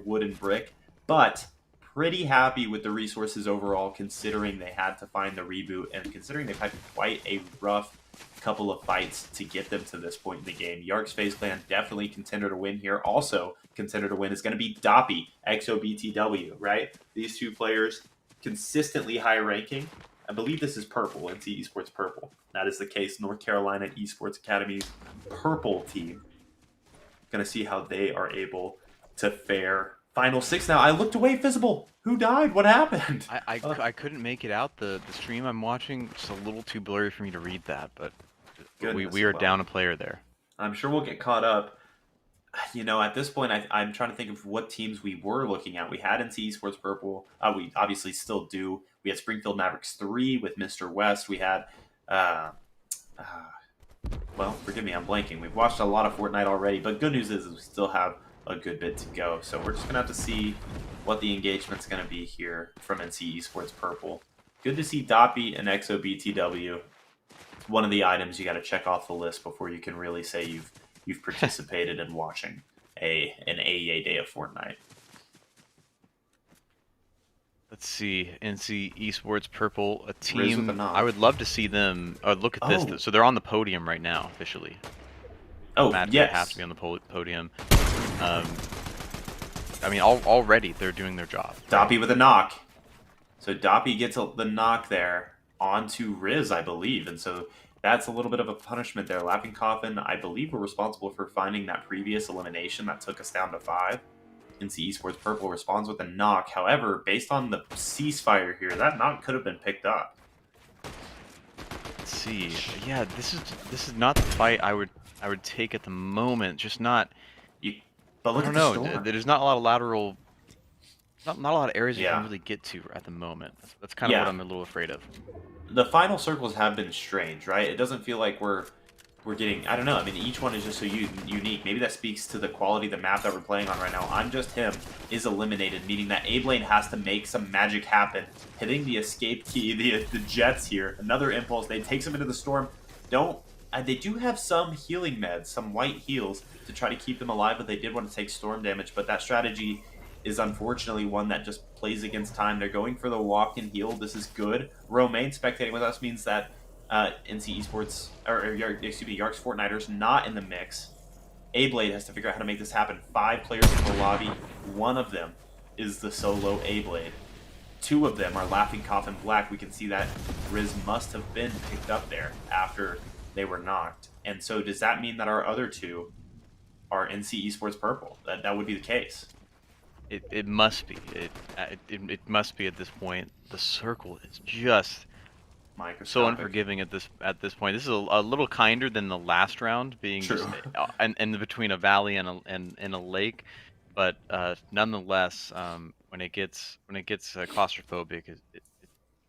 wood and brick, but pretty happy with the resources overall, considering they had to find the reboot and considering they've had quite a rough couple of fights to get them to this point in the game. Yark's FaZe Clan definitely contender to win here. Also, contender to win is going to be Doppy, XOBTW, right? These two players consistently high ranking. I believe this is purple, NC Esports purple. That is the case. North Carolina Esports Academy's purple team. Gonna see how they are able to fare. Final 6 now. I looked away, Visible. Who died? What happened? I couldn't make it out. The stream I'm watching, it's a little too blurry for me to read that, but we are down a player there. I'm sure we'll get caught up. You know, at this point, I'm trying to think of what teams we were looking at. We had NC Esports Purple. We obviously still do. We had Springfield Mavericks 3 with Mr. West. We had, well, forgive me, I'm blanking. We've watched a lot of Fortnite already, but good news is we still have a good bit to go. So we're just going to have to see what the engagement's going to be here from NC Esports Purple. Good to see Doppy and XOBTW. One of the items you got to check off the list before you can really say you've participated in watching an AEA day of Fortnite. Let's see, NC Esports Purple, a team. I would love to see them. Look at this. So they're on the podium right now, officially. Oh, yes. They have to be on the podium. I mean, already they're doing their job. Doppy with a knock. So Doppy gets the knock there onto Riz, I believe, and so that's a little bit of a punishment there. Laughing Coffin, I believe, were responsible for finding that previous elimination that took us down to 5. NC Esports Purple responds with a knock. However, based on the ceasefire here, that knock could have been picked up. Let's see. Yeah, this is not the fight I would take at the moment. Just not. But look I don't know. There's not a lot of lateral. Not a lot of areas you can really get to at the moment. That's kind of what I'm a little afraid of. The final circles have been strange, right? It doesn't feel like we're getting, I don't know, I mean, each one is just so unique. Maybe that speaks to the quality of the map that we're playing on right now. I'm Just Him is eliminated, meaning that Ablane has to make some magic happen. Hitting the escape key, the jets here. Another impulse. They takes him into the storm. They do have some healing meds, some white heals to try to keep them alive, but they did want to take storm damage. But that strategy is unfortunately one that just plays against time. They're going for the walk and heal. This is good. Romaine spectating with us means that NC Esports, excuse me, Yark's Fortniters not in the mix. A-Blade has to figure out how to make this happen. 5 players in the lobby. One of them is the solo A-Blade. 2 of them are Laughing Coffin Black. We can see that Riz must have been picked up there after they were knocked. And so does that mean that our other 2 are NC Esports Purple? That would be the case. It must be. It must be at this point. The circle is just so unforgiving at this point. This is a little kinder than the last round, being just and between a valley and a lake, but nonetheless, when it gets claustrophobic,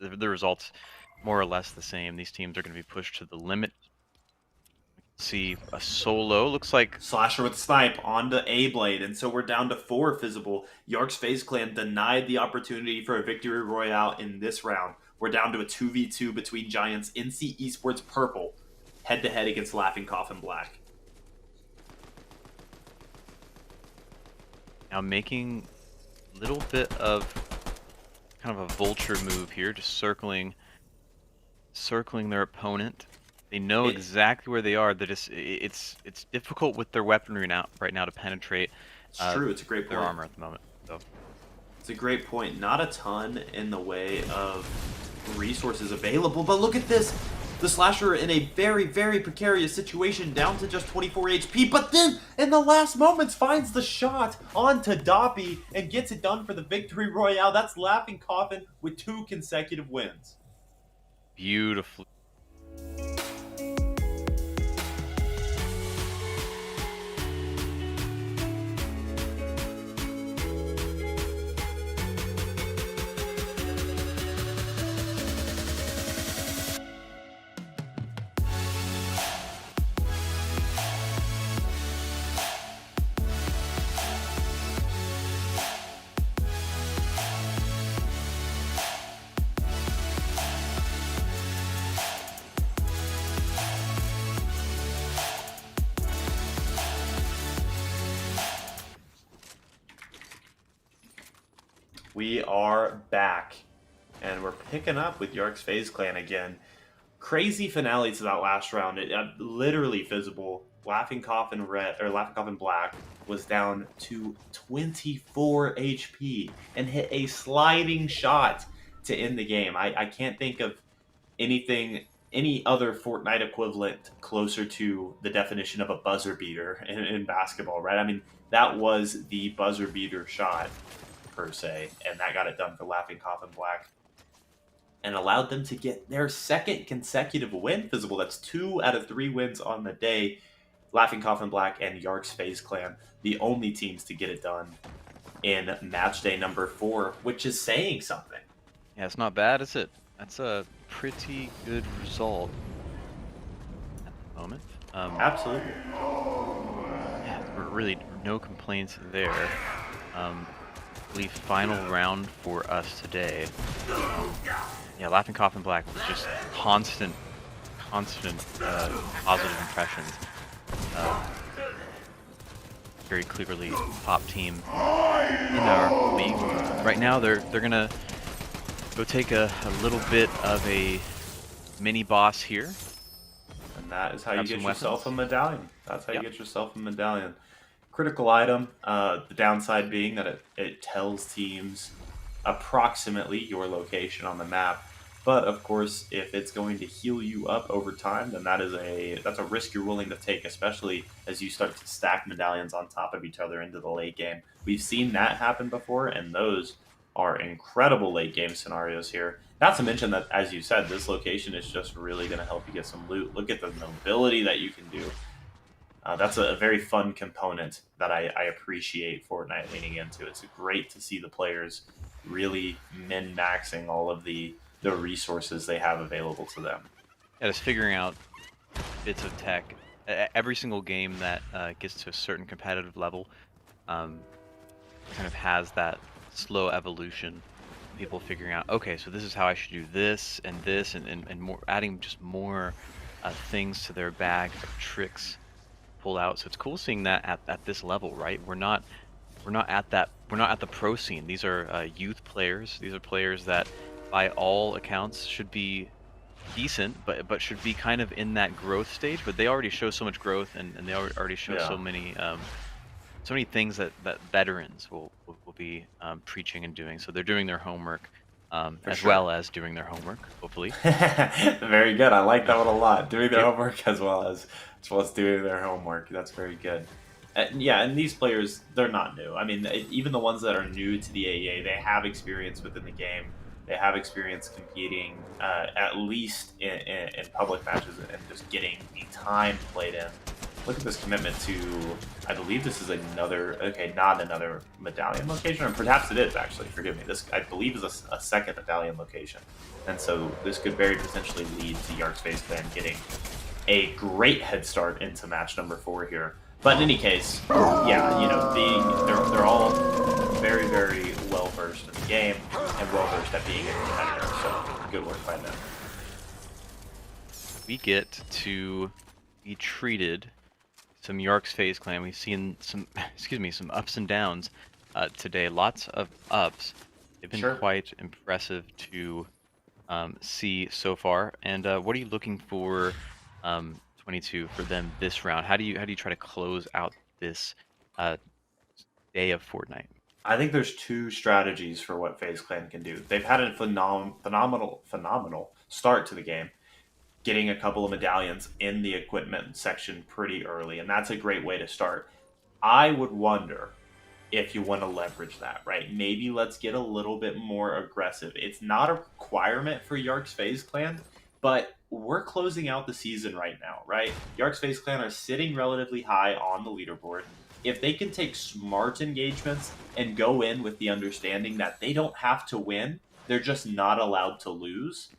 the results more or less the same. These teams are going to be pushed to the limit. See a solo, looks like Slasher with snipe onto A-Blade, and so we're down to 4 visible. Yark's FaZe Clan denied the opportunity for a victory royale in this round. We're down to a 2v2 between Giants. NC Esports Purple head-to-head against Laughing Coffin Black. Now making a little bit of kind of a vulture move here, just circling their opponent. They know exactly where they are. They're just it's difficult with their weaponry right now to penetrate. It's true. It's a great their armor at the moment. So It's a great point. Not a ton in the way of resources available, but look at this. The Slasher in a very, very precarious situation, down to just 24 HP, but then in the last moments finds the shot onto Doppy and gets it done for the victory royale. That's Laughing Coffin with 2 consecutive wins. Beautifully. We are back, and we're picking up with Yark's FaZe Clan again. Crazy finale to that last round. It literally visible. Laughing Coffin Red or Laughing Coffin Black was down to 24 HP and hit a sliding shot to end the game. I can't think of any other Fortnite equivalent closer to the definition of a buzzer beater in basketball, right? I mean, that was the buzzer beater shot per se, and that got it done for Laughing Coffin Black and allowed them to get their second consecutive win visible. That's 2 out of 3 wins on the day. Laughing Coffin Black and Yark's FaZe Clan, the only teams to get it done in match day number 4, which is saying something. Yeah, it's not bad, is it? That's a pretty good result at the moment. Absolutely. Yeah, really no complaints there. I believe final round for us today. Yeah, Laughing Coffin Black was just constant positive impressions. Very clearly top team in our league. Right now they're gonna go take a little bit of a mini boss here. And that is how Grab you get some yourself weapons. a medallion. That's how you Yep. get yourself a medallion. Critical item. The downside being that it tells teams approximately your location on the map. But of course, if it's going to heal you up over time, then that's a risk you're willing to take, especially as you start to stack medallions on top of each other into the late game. We've seen that happen before, and those are incredible late game scenarios here. Not to mention that, as you said, this location is just really going to help you get some loot. Look at the mobility that you can do. That's a very fun component that I appreciate Fortnite leaning into. It's great to see the players really min-maxing all of the resources they have available to them. Yeah, just figuring out bits of tech. Every single game that gets to a certain competitive level um, kind of has that slow evolution. People figuring out, okay, so this is how I should do this and more, adding just more things to their bag of tricks pull out. So it's cool seeing that at this level, right? We're not at that we're not at the pro scene. These are youth players. These are players that by all accounts should be decent, but should be kind of in that growth stage. But they already show so much growth, and they already show Yeah, so many things that veterans will be preaching and doing. So they're doing their homework for as sure. well as doing their homework, hopefully. Very good. I like that one a lot. Doing their Yep. homework as well as doing their homework. That's very good. Yeah, and these players, they're not new. I mean, even the ones that are new to the AEA, they have experience within the game. They have experience competing, at least in public matches, and just getting the time played in. Look at this commitment to, I believe this is not another medallion location, or perhaps it is actually, forgive me. This, I believe, is a second medallion location. And so this could very potentially lead to Yark's FaZe Clan getting a great head start into match number 4 here. But in any case, yeah, they're all very, very well versed in the game and well versed at being a competitor. So good work by them. We get to be treated some Yark's FaZe Clan. We've seen some, excuse me, some ups and downs today. Lots of ups. They've been Sure. quite impressive to see so far. And what are you looking for, 22, for them this round? How do you try to close out this uh, day of Fortnite? I think there's two strategies for what FaZe Clan can do. They've had a phenomenal start to the game, getting a couple of medallions in the equipment section pretty early, and that's a great way to start. I would wonder if you want to leverage that, right? Maybe let's get a little bit more aggressive. It's not a requirement for Yark's FaZe Clan, but we're closing out the season right now, right? Yark's FaZe Clan are sitting relatively high on the leaderboard. If they can take smart engagements and go in with the understanding that they don't have to win, they're just not allowed to lose,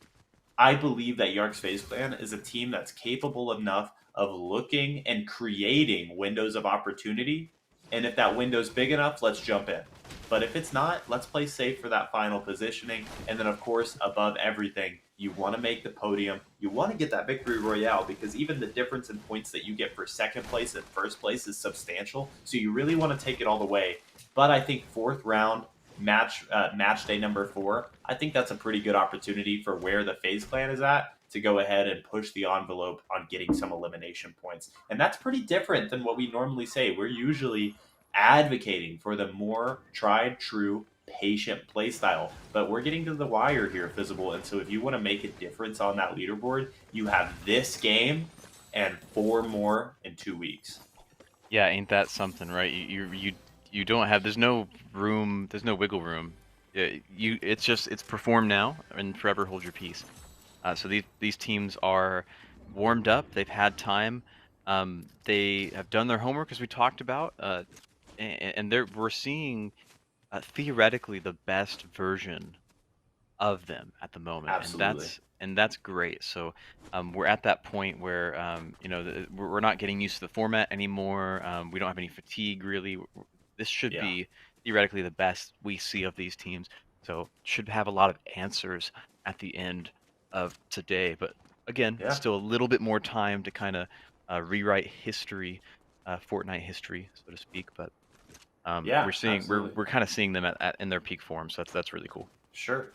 I believe that Yark's FaZe Clan is a team that's capable enough of looking and creating windows of opportunity. And if that window's big enough, let's jump in. But if it's not, let's play safe for that final positioning. And then, of course, above everything, you want to make the podium. You want to get that victory royale because even the difference in points that you get for second place and first place is substantial. So you really want to take it all the way. But I think fourth round, match day number 4, I think that's a pretty good opportunity for where the FaZe Clan is at to go ahead and push the envelope on getting some elimination points. And that's pretty different than what we normally say. We're usually advocating for the more tried, true, patient play style. But we're getting to the wire here, Visible. And so if you want to make a difference on that leaderboard, you have this game and 4 more in 2 weeks. Yeah, ain't that something, right? You don't have, there's no room, there's no wiggle room. It's perform now and forever hold your peace. So these teams are warmed up. They've had time. They have done their homework, as we talked about, and we're seeing theoretically the best version of them at the moment, and Absolutely. that's great. So we're at that point where we're not getting used to the format anymore. We don't have any fatigue really. This should Yeah. be theoretically the best we see of these teams. So should have a lot of answers at the end of today. But again, Yeah. still a little bit more time to kind of rewrite history, Fortnite history, so to speak. But Yeah. we're seeing Absolutely. we're kind of seeing them in their peak form. So that's really cool. Sure.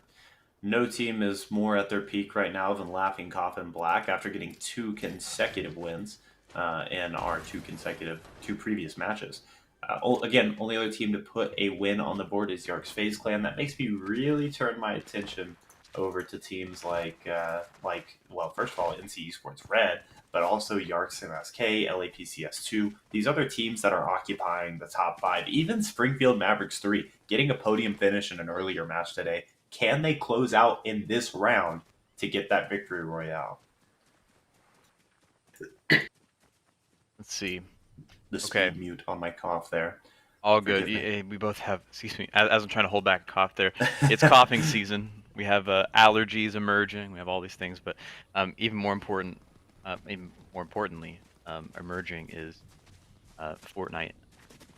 No team is more at their peak right now than Laughing Coffin Black after getting 2 consecutive wins in our 2 previous matches. Again, only other team to put a win on the board is Yark's FaZe Clan. That makes me really turn my attention over to teams well, first of all, NC Esports Red, but also Yarks MSK, LAPCS2. These other teams that are occupying the top 5, even Springfield Mavericks 3, getting a podium finish in an earlier match today. Can they close out in this round to get that victory royale? Let's see. The Okay. speed mute on my cough there. All good. Forgive me. We both have, excuse me, as I'm trying to hold back a cough there. It's coughing season. We have allergies emerging. We have all these things, but even more importantly, emerging is Fortnite.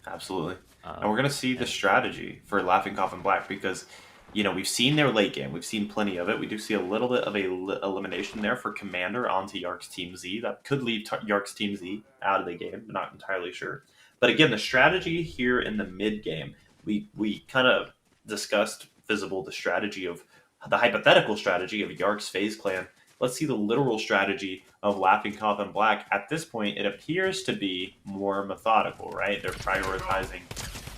Absolutely. And we're Um, going to see the and strategy for Laughing Coffin Black because, we've seen their late game. We've seen plenty of it. We do see a little bit of elimination there for Commander onto Yark's Team Z. That could leave Yark's Team Z out of the game. I'm not entirely sure. But again, the strategy here in the mid game, we kind of discussed Visible the strategy of the hypothetical strategy of Yark's FaZe Clan. Let's see the literal strategy of Laughing Coffin Black. At this point, it appears to be more methodical, right? They're prioritizing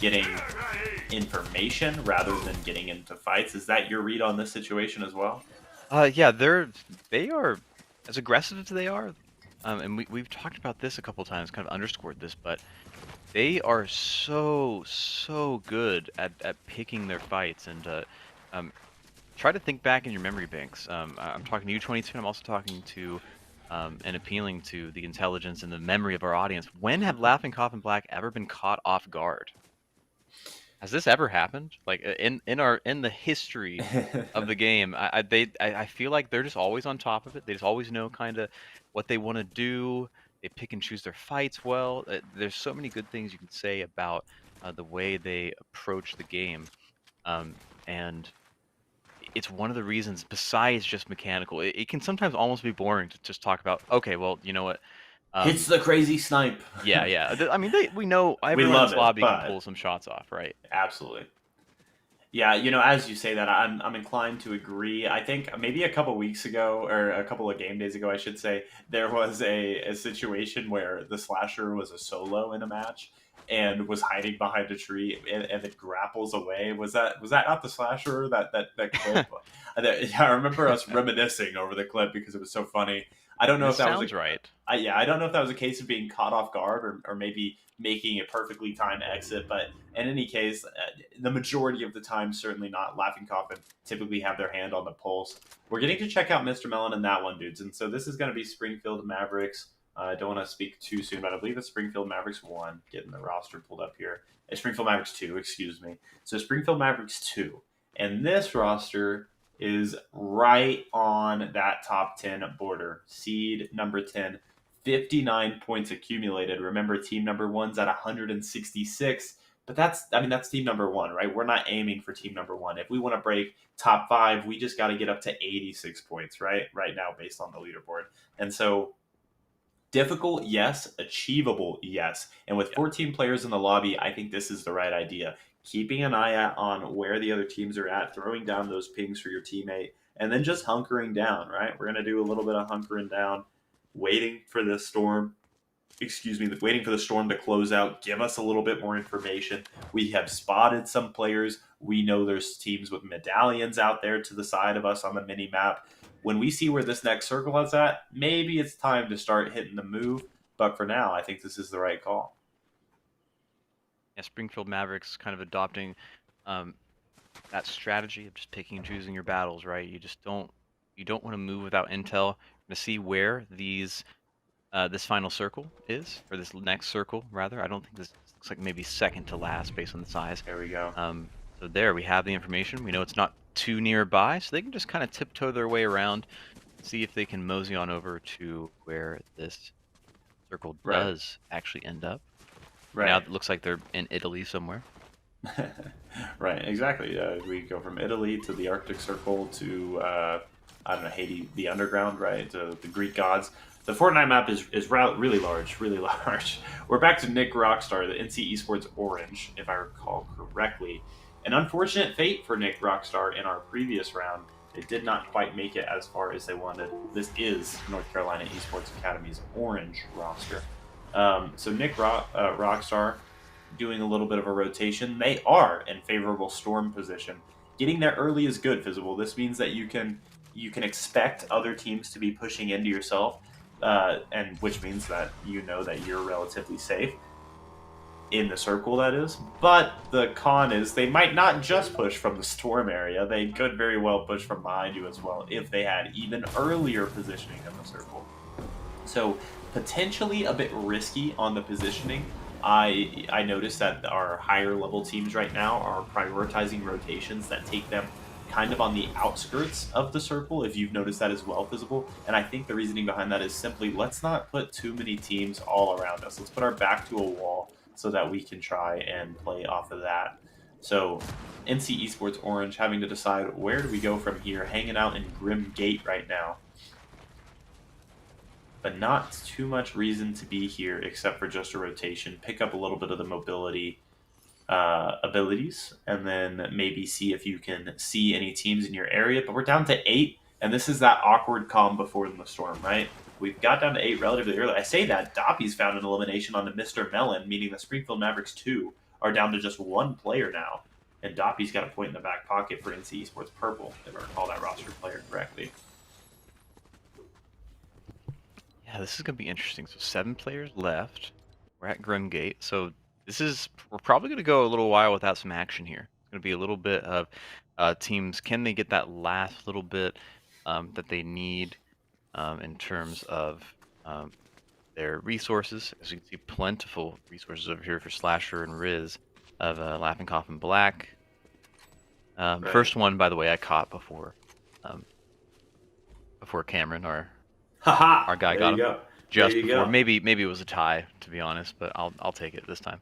getting information rather than getting into fights. Is that your read on this situation as well? yeah, they are as aggressive as they are, and we've talked about this a couple times, kind of underscored this, but they are so good at picking their fights and um, try to think back in your memory banks. I'm talking to you, 22, and I'm also talking to and appealing to the intelligence and the memory of our audience. When have Laughing Coffin Black ever been caught off guard? Has this ever happened? Like in the history of the game, I feel like they're just always on top of it. They just always know kind of what they want to do. They pick and choose their fights well. There's so many good things you can say about the way they approach the game, and it's one of the reasons. Besides just mechanical, it can sometimes almost be boring to just talk about. Okay, well, you know what? Hits Um, the crazy snipe. yeah. I mean, we know We everyone in love this it, lobby can pull but some shots off, right? absolutely. Yeah, as you say that, I'm inclined to agree. I think maybe a couple weeks ago, or a couple of game days ago, I should say, there was a situation where the slasher was a solo in a match and was hiding behind a tree and it grapples away. Was that not the slasher that clip? I remember us reminiscing over the clip because it was so funny. I don't know This if that was sounds right. yeah, I don't know if that was a case of being caught off guard or maybe making a perfectly timed exit, but in any case, the majority of the time, certainly not. Laughing Coffin typically have their hand on the pulse. We're getting to check out Mr. Mellon in that one, dudes. And so this is going to be Springfield Mavericks. I don't want to speak too soon, but I believe it's Springfield Mavericks 1. Getting the roster pulled up here. It's Springfield Mavericks 2, excuse me. So Springfield Mavericks 2. And this roster is right on that top 10 border. Seed number 10. 59 points accumulated. Remember, team number one's at 166. But that's team number one, right? We're not aiming for team number one. If we want to break top five, we just got to get up to 86 points, right? Right now, based on the leaderboard. And so, difficult, yes. Achievable, yes. And with Yeah. 14 players in the lobby, I think this is the right idea. Keeping an eye out on where the other teams are at, throwing down those pings for your teammate, and then just hunkering down, right? We're going to do a little bit of hunkering down, waiting for this storm waiting for the storm to close out, give us a little bit more information. We have spotted some players. We know there's teams with medallions out there to the side of us on the mini map. When we see where this next circle is at, maybe it's time to start hitting the move. But for now, I think this is the right call. Yeah, Springfield Mavericks kind of adopting um, that strategy of just picking and choosing your battles, right? You don't want to move without intel to see where this final circle is, or this next circle rather. I don't think this looks like maybe second to last based on the size. There we go. So there we have the information. We know it's not too nearby, so they can just kind of tiptoe their way around, see if they can mosey on over to where this circle Right. does actually end up. Now Right. it looks like they're in Italy somewhere. Right, exactly. We go from Italy to the Arctic Circle to I don't know, Haiti, the underground, right? To the Greek gods. The Fortnite map is really large, really large. We're back to Nick Rockstar, the NC Esports Orange, if I recall correctly. An unfortunate fate for Nick Rockstar in our previous round. They did not quite make it as far as they wanted. This is North Carolina Esports Academy's Orange roster. So Rockstar doing a little bit of a rotation. They are in favorable storm position. Getting there early is good, Visible. This means that you can expect other teams to be pushing into yourself, and which means that you know that you're relatively safe in the circle. That is, but the con is they might not just push from the storm area. They could very well push from behind you as well if they had even earlier positioning in the circle. So potentially a bit risky on the positioning. I noticed that our higher level teams right now are prioritizing rotations that take them kind of on the outskirts of the circle. If you've noticed that as well, Visible, and I think the reasoning behind that is simply let's not put too many teams all around us. Let's put our back to a wall so that we can try and play off of that. So NC Esports Orange having to decide where do we go from here, hanging out in Grim Gate right now, but not too much reason to be here except for just a rotation. Pick up a little bit of the mobility abilities, and then maybe see if you can see any teams in your area. But we're down to 8, and this is that awkward calm before the storm, right? We've got down to 8 relatively early. I say that Doppy's found an elimination on the Mr. Mellon, meaning the Springfield Mavericks 2 are down to just one player now. And Doppy's got a point in the back pocket for NC Esports Purple, if I recall that roster player correctly. Yeah, this is gonna be interesting. So 7 players left. We're at Grimgate. So we're probably gonna go a little while without some action here. It's gonna be a little bit of teams. Can they get that last little bit that they need in terms of um, their resources? As you can see, plentiful resources over here for Slasher and Riz of Laughing Coffin Black. Right. First one, by the way, I caught um, before Cameron, our Haha! guy, There got you him go. There just you before. go. Maybe it was a tie, to be honest, but I'll take it this time.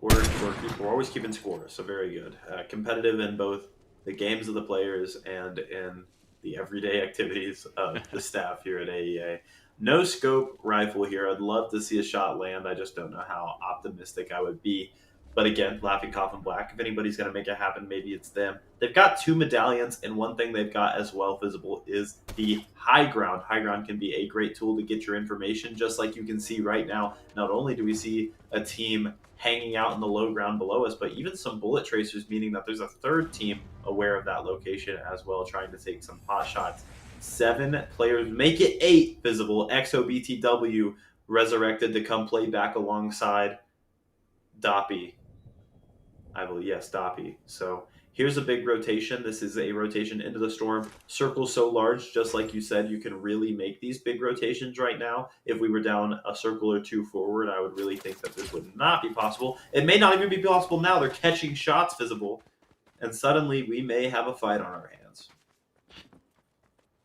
We're always keeping score, so very good. Competitive in both the games of the players and in the everyday activities of the staff here at AEA. No scope rifle here. I'd love to see a shot land. I just don't know how optimistic I would be. But again, Laughing Coffin Black, if anybody's going to make it happen, maybe it's them. They've got 2 medallions, and one thing they've got as well visible is the high ground. High ground can be a great tool to get your information, just like you can see right now. Not only do we see a team hanging out in the low ground below us, but even some bullet tracers, meaning that there's a third team aware of that location as well, trying to take some pot shots. 7 players make it 8 visible. XOBTW resurrected to come play back alongside Doppy. I believe, yes, Doppy. So here's a big rotation. This is a rotation into the storm. Circle so large, just like you said, you can really make these big rotations right now. If we were down a circle or 2 forward, I would really think that this would not be possible. It may not even be possible now. They're catching shots visible, and suddenly we may have a fight on our hands.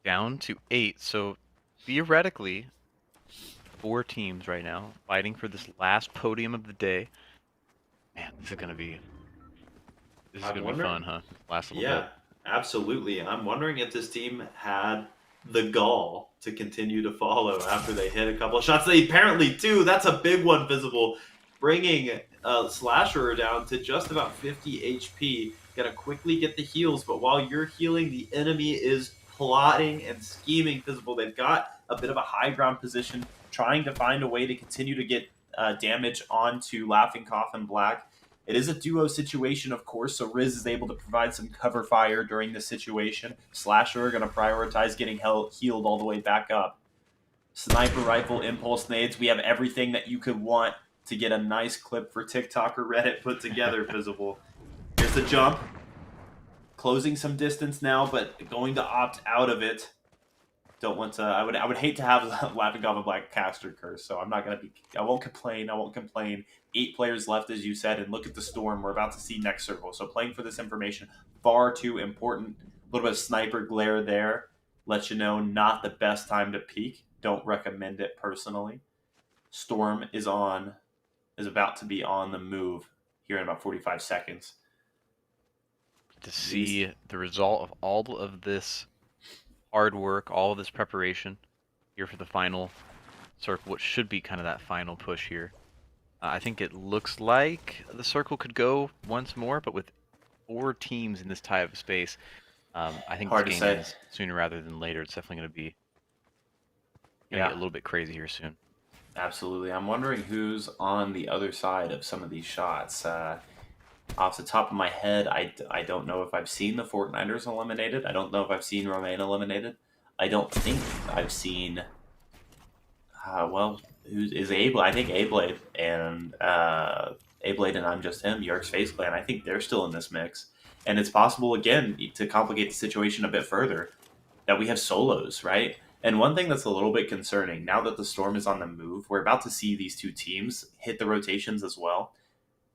Down to 8. So theoretically, 4 teams right now fighting for this last podium of the day. Man, this is I'm gonna be wondering. fun, huh? Last little bit. Yeah, absolutely. I'm wondering if this team had the gall to continue to follow after they hit a couple of shots. They apparently do. That's a big one visible, bringing Slasher down to just about 50 HP. Gonna quickly get the heals, but while you're healing, the enemy is plotting and scheming visible. They've got a bit of a high ground position, trying to find a way to continue to get damage onto Laughing Coffin Black. It is a duo situation, of course, so Riz is able to provide some cover fire during this situation. Slasher are going to prioritize getting healed all the way back up. Sniper rifle, impulse nades. We have everything that you could want to get a nice clip for TikTok or Reddit put together visible. Here's the jump. Closing some distance now, but going to opt out of it. Don't want to. I would hate to have Laughing Goblin Black caster curse, so I'm not gonna be. I won't complain. I won't complain. 8 players left, as you said, and look at the storm we're about to see next circle. So playing for this information far too important. A little bit of sniper glare there. Let you know not the best time to peek. Don't recommend it personally. Storm is about to be on the move here in about 45 seconds. To see the result of all of this hard work, all of this preparation here for the final circle, what should be kind of that final push here. I think it looks like the circle could go once more, but with 4 teams in this type of space, I think this Hard to game say. ends sooner rather than later. It's definitely going to be get a Yeah, little bit crazy here soon. absolutely. I'm wondering who's on the other side of some of these shots. Off the top of my head, I don't know if I've seen the Fortniters eliminated. I don't know if I've seen Romaine eliminated. I don't think I've seen. Well, who's is Ablade? I think Ablade and Ablade and I'm Just Him, York's Face Clan. I think they're still in this mix, and it's possible again to complicate the situation a bit further that we have solos, right? And one thing that's a little bit concerning now that the storm is on the move, we're about to see these 2 teams hit the rotations as well.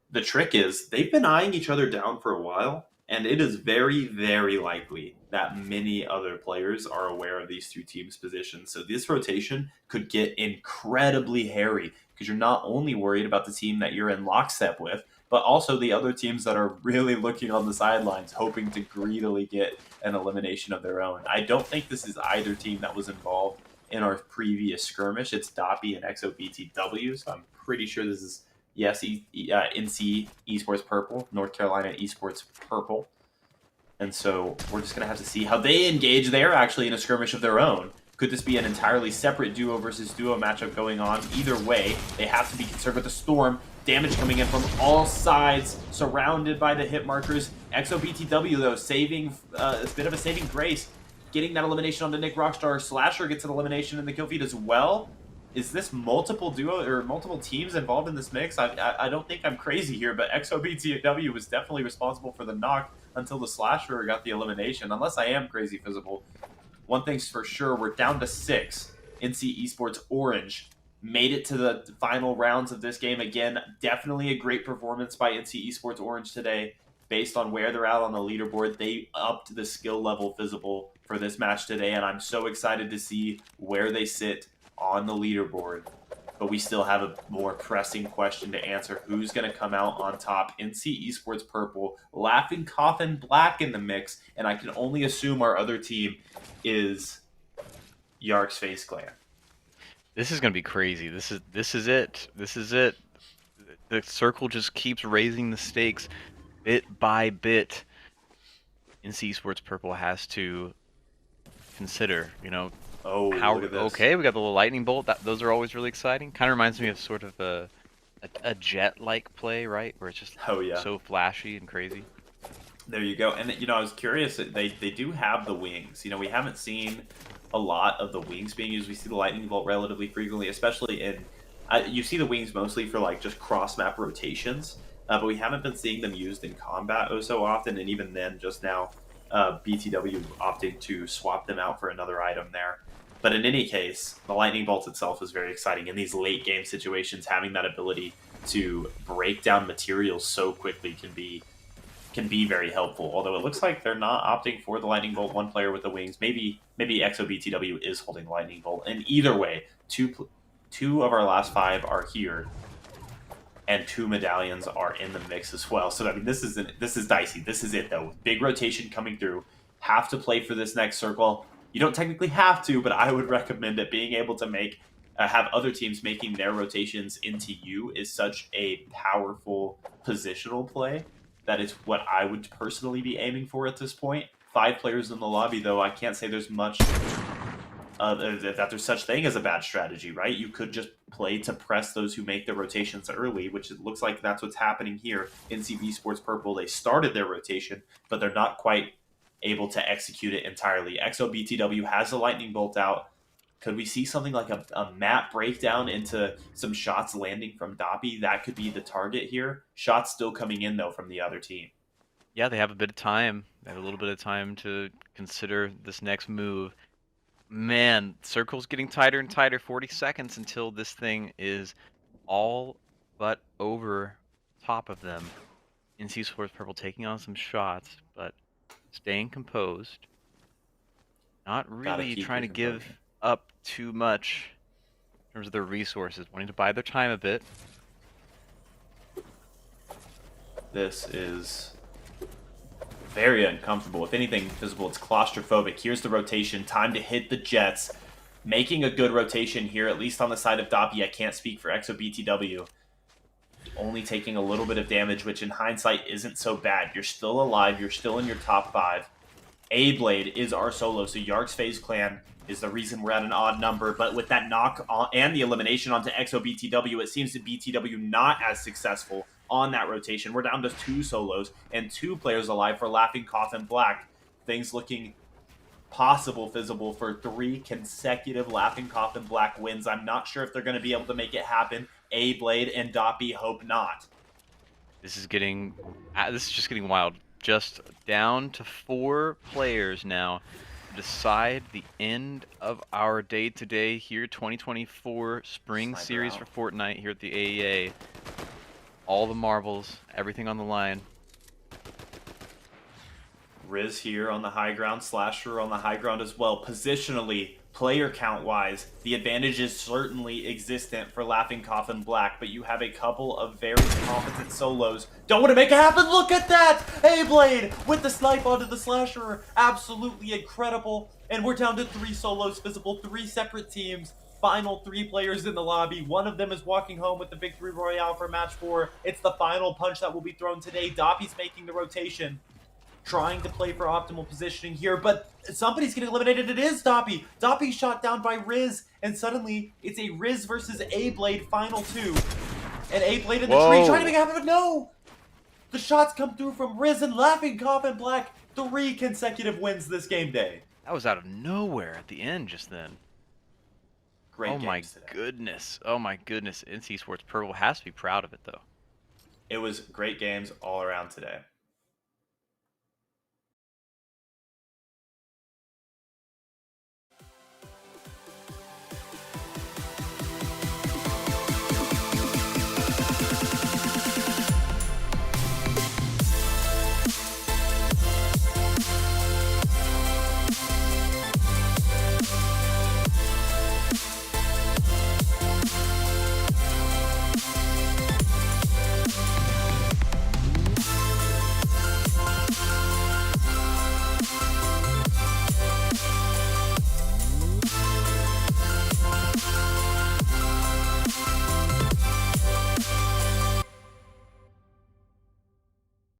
The trick is they've been eyeing each other down for a while, and it is very, very likely that many other players are aware of these 2 teams' positions. So this rotation could get incredibly hairy because you're not only worried about the team that you're in lockstep with, but also the other teams that are really looking on the sidelines, hoping to greedily get an elimination of their own. I don't think this is either team that was involved in our previous skirmish. It's Doppy and XOBTW, so I'm pretty sure this is yes, NC Esports Purple, North Carolina Esports Purple. And so we're just going to have to see how they engage. They're actually in a skirmish of their own. Could this be an entirely separate duo versus duo matchup going on? Either way, they have to be concerned with the storm. Damage coming in from all sides, surrounded by the hit markers. XOBTW, though, saving a bit of a saving grace. Getting that elimination onto Nick Rockstar. Slasher gets an elimination in the kill feed as well. Is this multiple duo or multiple teams involved in this mix? I don't think I'm crazy here, but XOBTW was definitely responsible for the knock until the Slasher got the elimination. Unless I am crazy visible. One thing's for sure, we're down to 6. NC Esports Orange made it to the final rounds of this game. Again, definitely a great performance by NC Esports Orange today. Based on where they're at on the leaderboard, they upped the skill level visible for this match today, and I'm so excited to see where they sit on the leaderboard. But we still have a more pressing question to answer. Who's going to come out on top? NC Esports Purple, Laughing Coffin Black in the mix, and I can only assume our other team is Yark's Face Clan. This is going to be crazy. This is it. This is it. The circle just keeps raising the stakes bit by bit. NC Sports Purple has to consider, Oh, how look at this. okay, we got the little lightning bolt. Those are always really exciting. Kind of reminds me of sort of a jet-like play, right? Where it's just Oh yeah. so flashy and crazy. There you go. And I was curious. They do have the wings. We haven't seen a lot of the wings being used. We see the lightning bolt relatively frequently, especially in. You see the wings mostly for like just cross map rotations, but we haven't been seeing them used in combat oh so often. And even then, just now, BTW opting to swap them out for another item there. But in any case, the lightning bolt itself is very exciting in these late game situations. Having that ability to break down materials so quickly can be very helpful. Although it looks like they're not opting for the lightning bolt. One player with the wings, maybe XOBTW is holding the lightning bolt. And either way, two of our last five are here, and two medallions are in the mix as well. So I mean, this is dicey. This is it though. Big rotation coming through. Have to play for this next circle. You don't technically have to, but I would recommend it. Being able to have other teams making their rotations into you is such a powerful positional play. That is what I would personally be aiming for at this point. Five players in the lobby, though, I can't say there's much that there's such thing as a bad strategy, right? You could just play to press those who make the rotations early, which it looks like that's what's happening here. NCB Sports Purple, they started their rotation, but they're not quite able to execute it entirely. XOBTW has the lightning bolt out. Could we see something like a map breakdown into some shots landing from Doppy? That could be the target here. Shots still coming in, though, from the other team. Yeah, they have a bit of time. They have a little bit of time to consider this next move. Man, circle's getting tighter and tighter. 40 seconds until this thing is all but over top of them. NC Sports Purple taking on some shots, but staying composed. Not Gotta really keep trying your to give composure. up too much in terms of their resources, wanting to buy their time a bit. This is very uncomfortable. If anything visible, it's claustrophobic. Here's the rotation. Time to hit the jets. Making a good rotation here, at least on the side of Doppy. I can't speak for XOBTW. Only taking a little bit of damage, which in hindsight isn't so bad. You're still alive. You're still in your top five. A-Blade is our solo, so Yark's FaZe Clan is the reason we're at an odd number. But with that knock on, and the elimination onto XOBTW, it seems that BTW not as successful on that rotation. We're down to two solos and two players alive for Laughing Coffin Black. Things looking possible feasible for three consecutive Laughing Coffin Black wins. I'm not sure if they're going to be able to make it happen. A-Blade and Doppy hope not. This is just getting wild. Just down to 4 players now to decide the end of our day today here, 2024 Spring Sniper Series out. for Fortnite here at the AEA. All the marbles, everything on the line. Riz here on the high ground, Slasher on the high ground as well. Positionally, player count wise, the advantage is certainly existent for Laughing Coffin Black, but you have a couple of very competent solos. Don't want to make it happen. Look at that! A-Blade with the snipe onto the Slasher. Absolutely incredible. And we're down to 3 solos visible, 3 separate teams. Final 3 players in the lobby. One of them is walking home with the victory royale for match 4. It's the final punch that will be thrown today. Doppy's making the rotation, trying to play for optimal positioning here, but somebody's getting eliminated. It is Doppy. Doppy shot down by Riz, and suddenly it's a Riz versus A-Blade final 2. And A-Blade in the tree trying to make it happen, but no! The shots come through from Riz and Laughing Coffin Black. 3 consecutive wins this game day. That was out of nowhere at the end just then. Great Oh my games today. goodness. Oh my goodness. NC Sports Purple has to be proud of it though. It was great games all around today.